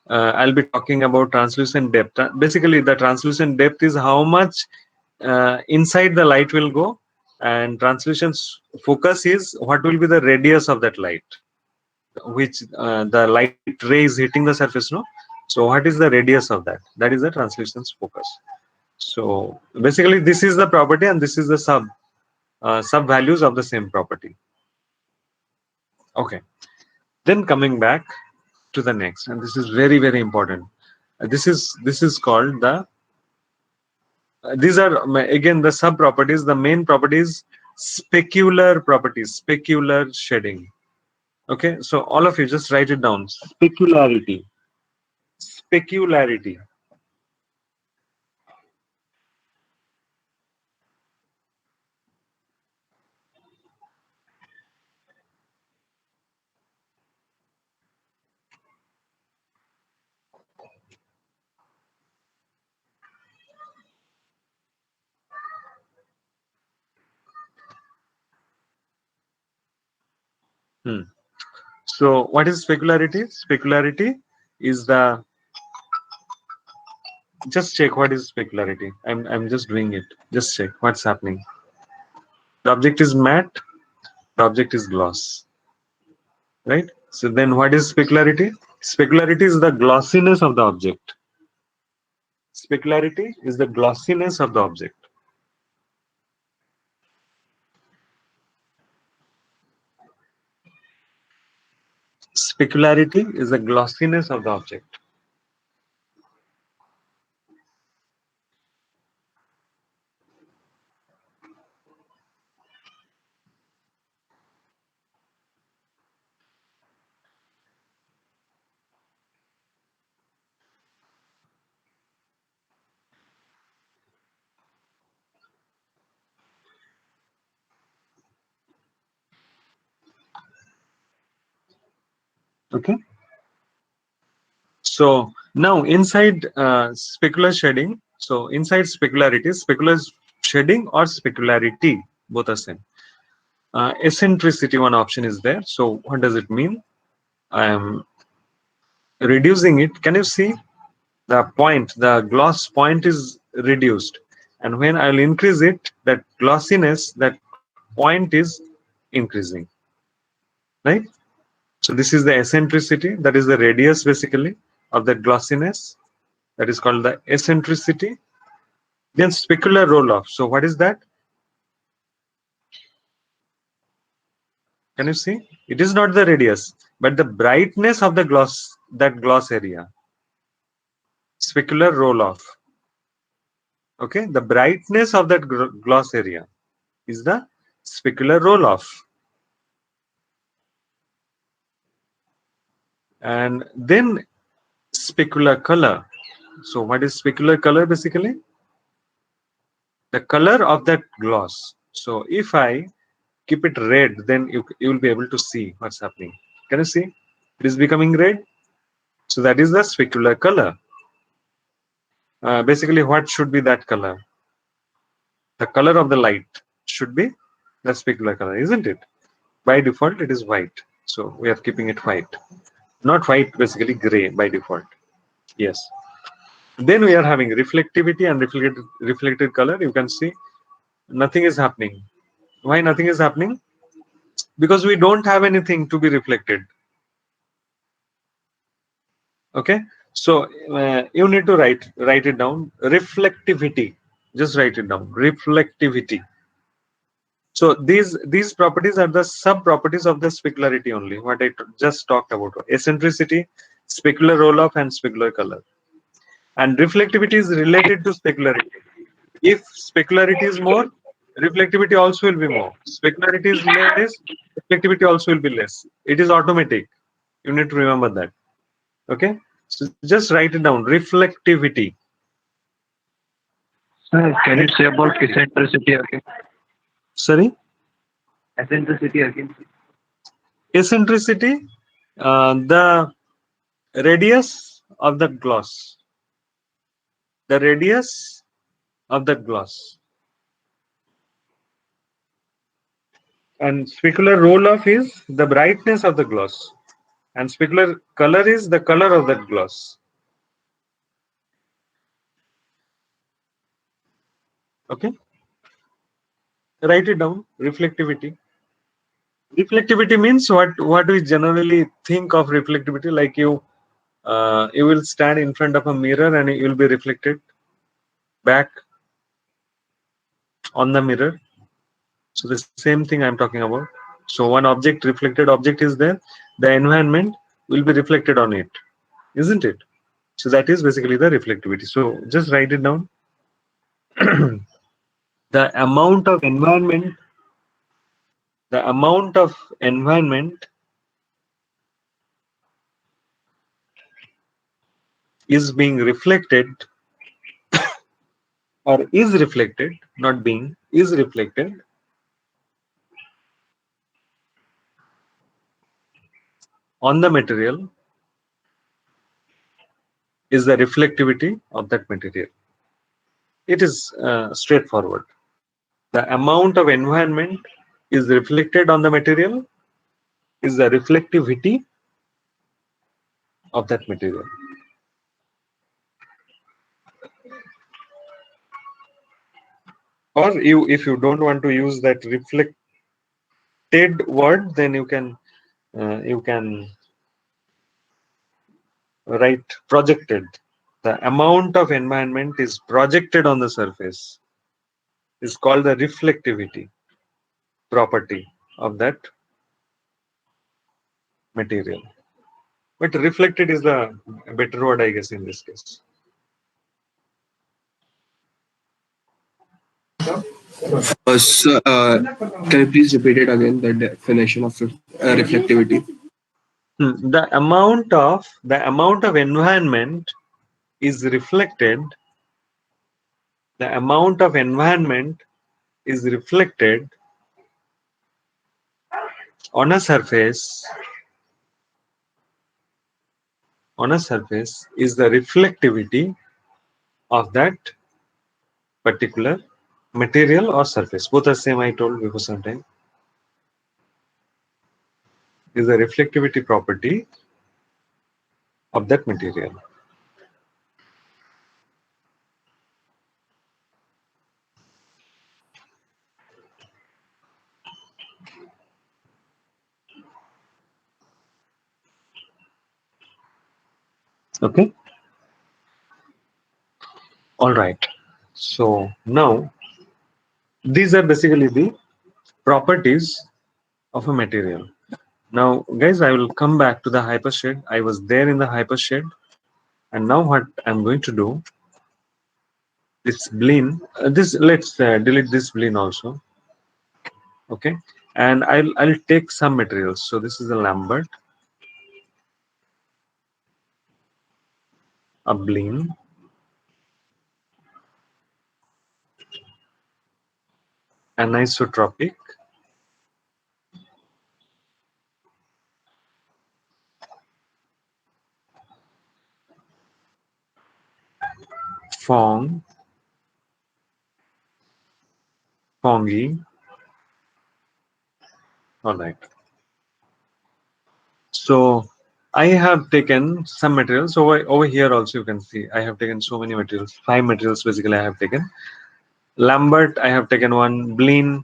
I'll be talking about translucent depth. Basically the translucent depth is how much inside the light will go, and translucent focus is what will be the radius of that light, which the light ray is hitting the surface, no? So what is the radius of that? That is the translucence focus. So basically this is the property, and this is the sub values of the same property. Okay, then coming back to the next, and this is very important. This is called the these are again the sub properties. The main properties, specular properties, specular shading. Okay, so all of you just write it down. Specularity. Specularity. Hmm. So what is specularity? Specularity is the, just check what is specularity. I'm just doing it. Just check what's happening. The object is matte, the object is gloss, right? So then what is specularity? Specularity is the glossiness of the object. Specularity is the glossiness of the object. Specularity is the glossiness of the object. Okay. So now inside specular shading, so inside specularity, specular shading or specularity, both are same. Eccentricity, one option is there. So what does it mean? I am reducing it. Can you see the point? The gloss point is reduced, and when I'll increase it, that glossiness, that point is increasing, right? So this is the eccentricity. That is the radius basically of that glossiness. That is called the eccentricity. Then specular roll off. So what is that? Can you see? It is not the radius, but the brightness of the gloss, that gloss area. Specular roll off. Okay, the brightness of that gloss area is the specular roll off. And then specular color. So what is specular color basically? The color of that gloss. So if I keep it red, then you will be able to see what's happening. Can you see? It is becoming red. So that is the specular color. Basically, what should be that color? The color of the light should be the specular color, isn't it? By default, it is white. So we are keeping it white. Not white, basically gray by default. Yes. Then we are having reflectivity and reflected color. You can see nothing is happening. Why nothing is happening? Because we don't have anything to be reflected. Okay. So you need to write it down. Reflectivity. Just write it down. Reflectivity. So these properties are the sub properties of the specularity only. What I just talked about: eccentricity, specular roll off, and specular color. And reflectivity is related to specularity. If specularity is more, reflectivity also will be more. Specularity is less, reflectivity also will be less. It is automatic. You need to remember that. Okay. So just write it down. Reflectivity. Sir, can you say about Reflectivity. eccentricity again? Sorry. Eccentricity again. Eccentricity. The radius of the gloss. The radius of the gloss. And specular roll off is the brightness of the gloss. And specular color is the color of that gloss. Okay. Write it down. Reflectivity. Reflectivity means what we generally think of reflectivity, like you will stand in front of a mirror and you will be reflected back on the mirror. So the same thing I'm talking about. So one object, reflected object is there, the environment will be reflected on it, isn't it? So that is basically the reflectivity. So just write it down. The amount of environment, the amount of environment is being reflected, or is reflected, not being, is reflected on the material, is the reflectivity of that material. It is straightforward. The amount of environment is reflected on the material, is the reflectivity of that material. Or you, if you don't want to use that reflected word, then you can write projected. The amount of environment is projected on the surface is called the reflectivity property of that material. But reflected is the better word, I guess, in this case. So, can you please repeat it again, the definition of reflectivity? The amount of environment is reflected. The amount of environment is reflected on a surface. On a surface is the reflectivity of that particular material or surface. Both are same. I told before some time. Is the reflectivity property of that material. Okay. All right. So now these are basically the properties of a material. Now, guys, I will come back to the hypershed. I was there in the hypershed, and now what I'm going to do is bleen. This let's delete this bleen also. Okay, and I'll take some materials. So this is a Lambert, a bleen, anisotropic, fong, fongy. All right. So I have taken some materials over here also. You can see I have taken so many materials. 5 materials basically I have taken. Lambert I have taken one. Bleen,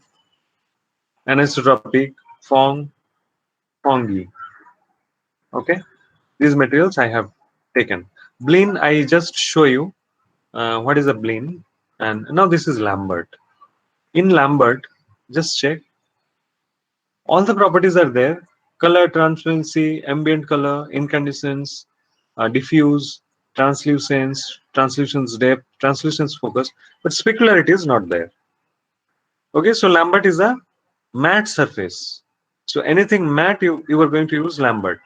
anisotropic, fong, fongy. Okay, these materials I have taken. Bleen I just show you what is a bleen, and now this is Lambert. In Lambert, just check all the properties are there: color, transparency, ambient color, incandescence, diffuse, translucence, translucence depth, translucence focus, but specularity is not there. Okay, so Lambert is a matte surface. So anything matte, you are going to use Lambert.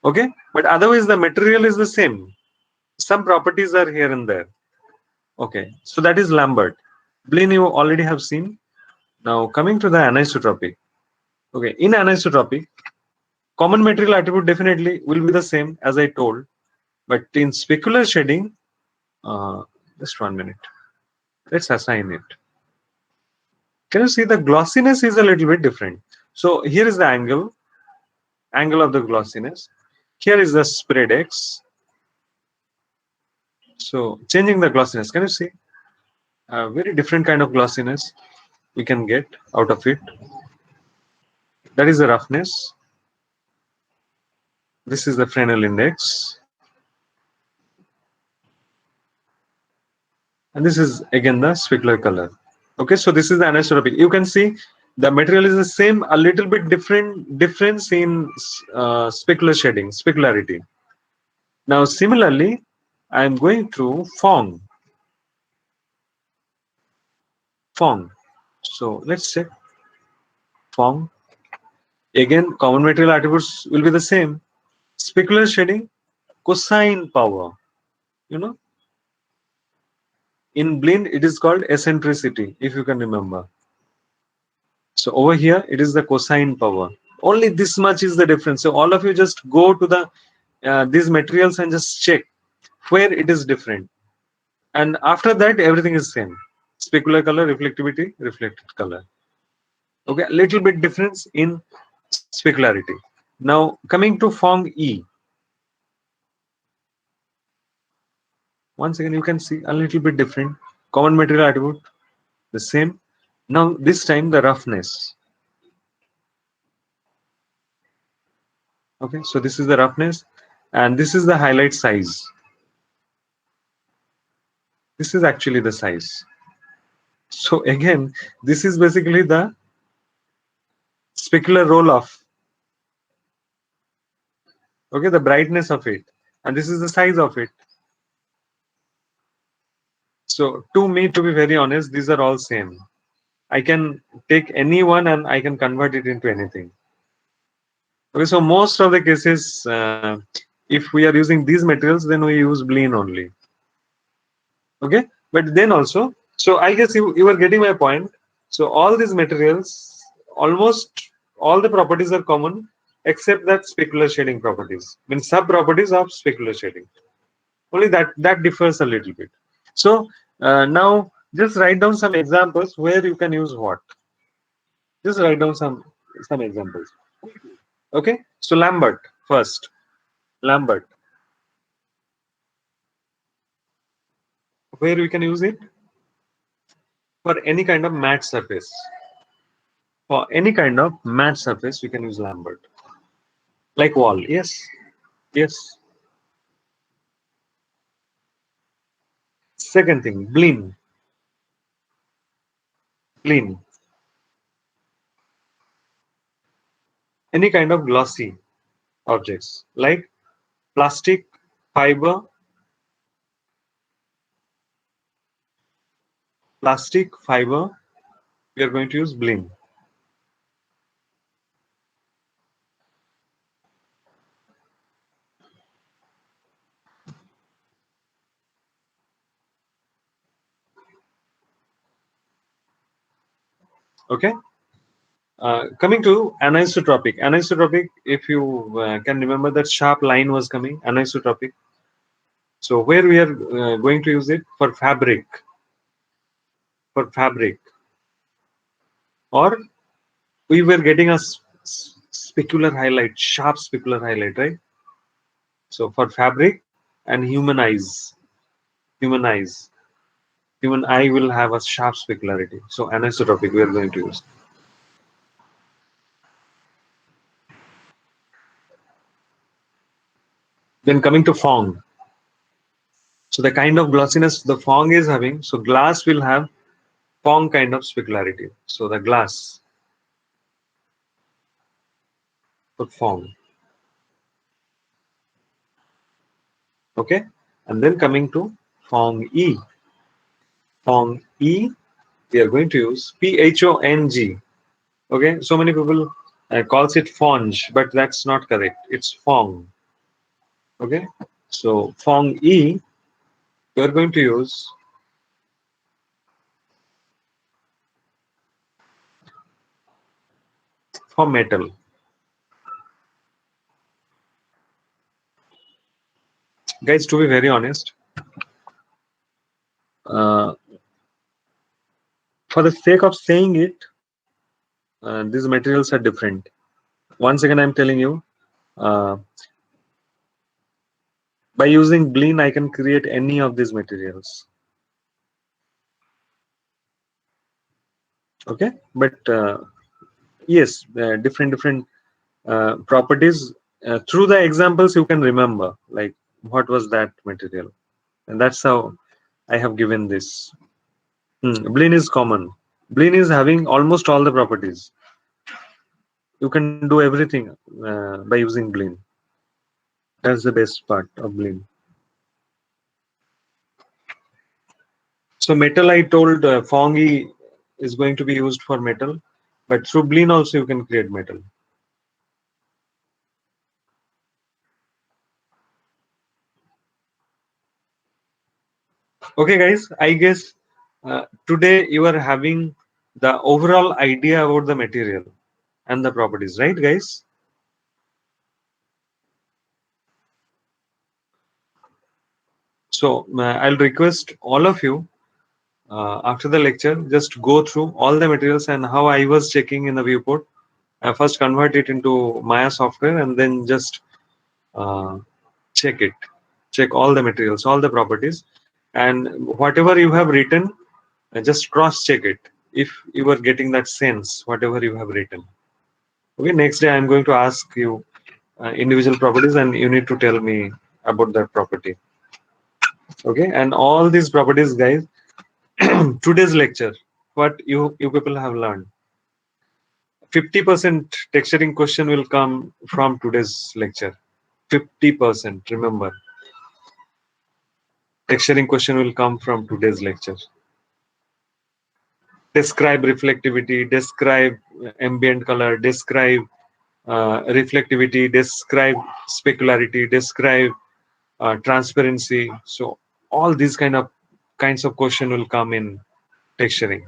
Okay, but otherwise the material is the same. Some properties are here and there. Okay, so that is Lambert. Bleen you already have seen. Now coming to the anisotropic. Okay, in anisotropic, common material attribute definitely will be the same as I told, but in specular shading, just 1 minute. Let's assign it. Can you see the glossiness is a little bit different? So here is the angle of the glossiness. Here is the spread X. So changing the glossiness, can you see? A very different kind of glossiness we can get out of it. That is the roughness. This is the Fresnel index. And this is again the specular color. Okay, so this is the anisotropic. You can see the material is the same, a little bit difference in specular shading, specularity. Now similarly, I am going to Fong. So let's check Fong. Again, common material attributes will be the same. Specular shading, cosine power. You know, in Blind it is called eccentricity, if you can remember. So over here it is the cosine power. Only this much is the difference. So all of you just go to the these materials and just check where it is different. And after that everything is same. Specular color, reflectivity, reflected color. Okay, a little bit difference in specularity. Now coming to form E, once again you can see a little bit different. Common material attribute the same. Now this time the roughness. Okay, so this is the roughness, and this is the highlight size. This is actually the size. So again, this is basically the specular roll off. Okay, the brightness of it, and this is the size of it. So to me, to be very honest, these are all same. I can take any one and I can convert it into anything. Okay, so most of the cases, if we are using these materials, then we use Bleen only. Okay, but then also, so I guess you are getting my point. So all these materials, almost all the properties are common, except that specular shading properties, means sub properties of specular shading. Only that differs a little bit. So now just write down some examples where you can use what. Just write down some examples. Okay, so Lambert first. Lambert, where we can use it for any kind of matte surface. For any kind of matte surface, we can use Lambert. Like wall, yes, yes. Second thing, Bleen, Bleen. Any kind of glossy objects like plastic, fiber, plastic, fiber. We are going to use Bleen. Okay. Coming to anisotropic. Anisotropic, if you can remember that sharp line was coming, anisotropic. So where we are going to use it for fabric, or we were getting a specular highlight, sharp specular highlight, right? So for fabric and human eyes, human eye will have a sharp specularity. So anisotropic we are going to use. Then coming to Fong. So the kind of glossiness the Fong is having, so glass will have Fong kind of specularity. So the glass for Fong. Okay. And then coming to Fong E. Fong E, we are going to use Phong. Okay. So many people calls it Fonge, but that's not correct. It's Fong. Okay. So Fong E, we are going to use for metal. Guys, to be very honest, uh, for the sake of saying it, these materials are different. Once again, I'm telling you, uh, by using Bleen, I can create any of these materials. Okay, but yes, different properties. Through the examples, you can remember like what was that material, and that's how I have given this. Bleen is common. Bleen is having almost all the properties. You can do everything by using Bleen. That's the best part of Bleen. So metal, I told Fongy is going to be used for metal, but through Bleen also you can create metal. Okay, guys, I guess today you are having the overall idea about the material and the properties, right, guys? So I'll request all of you after the lecture just go through all the materials and how I was checking in the viewport. First convert it into Maya software and then just uh, check it. Check all the materials, all the properties, and whatever you have written, just cross check it if you are getting that sense, whatever you have written. Okay, next day I'm going to ask you individual properties and you need to tell me about that property. Okay, and all these properties, guys, today's lecture, what you people have learned, 50% texturing question will come from today's lecture. 50%, remember, texturing question will come from today's lecture. Describe reflectivity, describe ambient color, describe reflectivity, describe specularity, describe transparency. So all these kinds of question will come in texturing.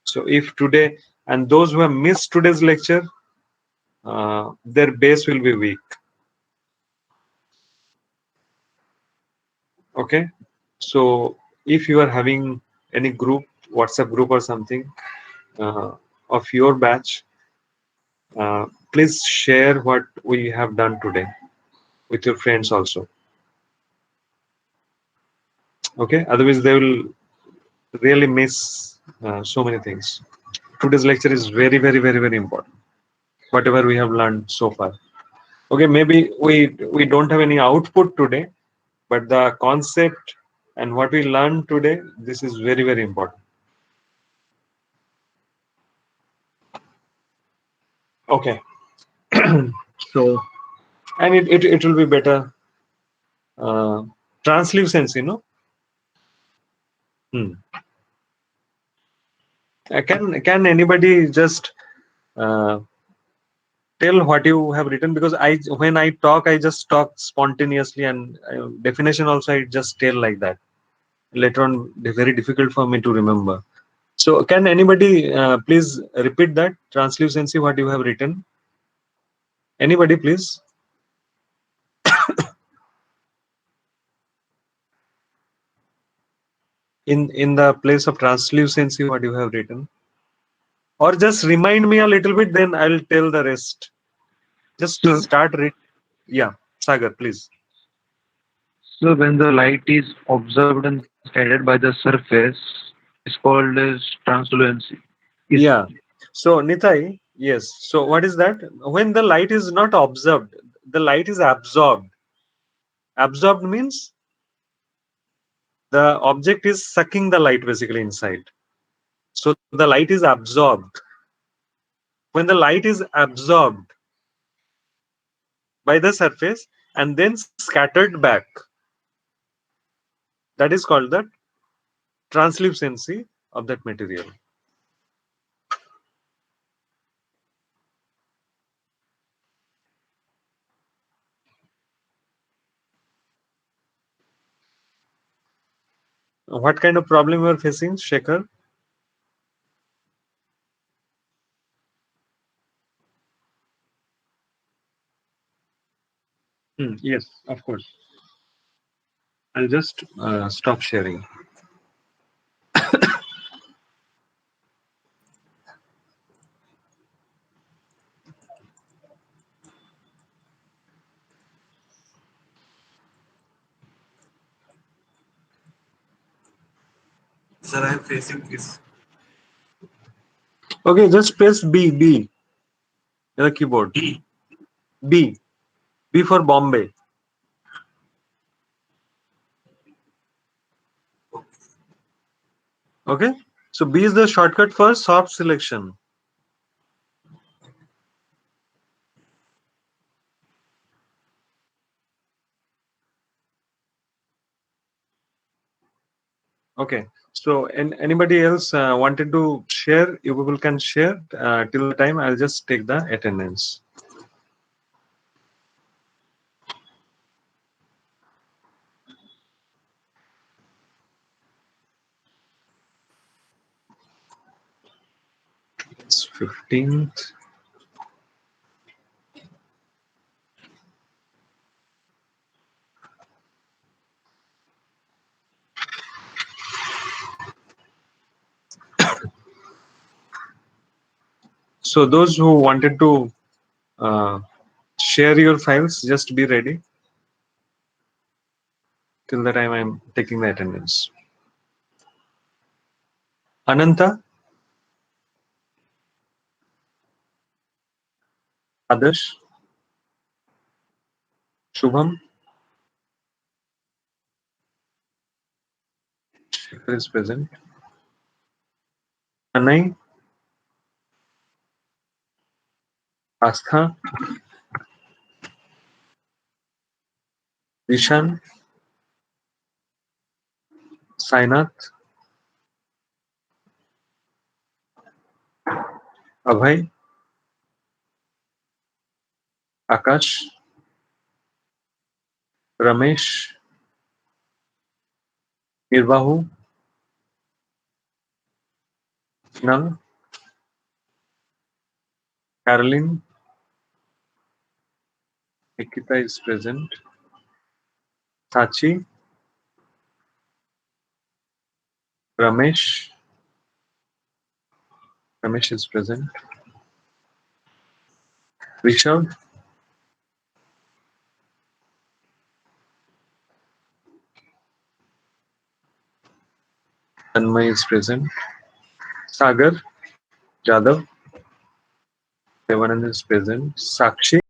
So if today, and those who have missed today's lecture, their base will be weak. Okay, so if you are having any group, WhatsApp group or something uh, of your batch, please share what we have done today with your friends also. Okay, otherwise they will really miss so many things. Today's lecture is very, very, very, very important. Whatever we have learned so far. Okay, maybe we don't have any output today, but the concept and what we learned today, this is very, very important. Okay, so and it will be better. Uh, Translucency, no? Hmm. Can anybody just uh, tell what you have written? Because when I talk, I just talk spontaneously, and definition also I just tell like that. Later on, very difficult for me to remember. So can anybody please repeat that translucency what you have written? Anybody please? In the place of translucency what you have written, or just remind me a little bit, then I'll tell the rest. Just So, start read. Yeah, Sagar, please. so when the light is observed and scattered by the surface, it's called as translucency. Is Yeah. So Nitai, yes. So what is that? When the light is not observed, the light is absorbed. Absorbed means the object is sucking the light basically inside. So the light is absorbed. When the light is absorbed by the surface and then scattered back, that is called the translucency of that material. What kind of problem you are facing, Shekhar? Yes, of course. I'll just stop sharing. Sir, I am facing this. Okay, just press B in the keyboard. B. B for Bombay. Okay. So B is the shortcut for soft selection. Okay. So anybody else wanted to share? You people can share till the time. I'll just take the attendance. It's 15th. So those who wanted to uh, share your files, just be ready till the time I'm taking the attendance. Ananta, Adarsh, Shubham, Shekhar is present. Anay, Astha, Ishan, Sainath, Abhay, Akash, Ramesh, Mirbahu, Nal, Caroline, Nikita is present. Sachi, Ramesh, Ramesh is present. Rishabh, Tanmay is present. Sagar, Jadhav, Devanand is present. Sakshi,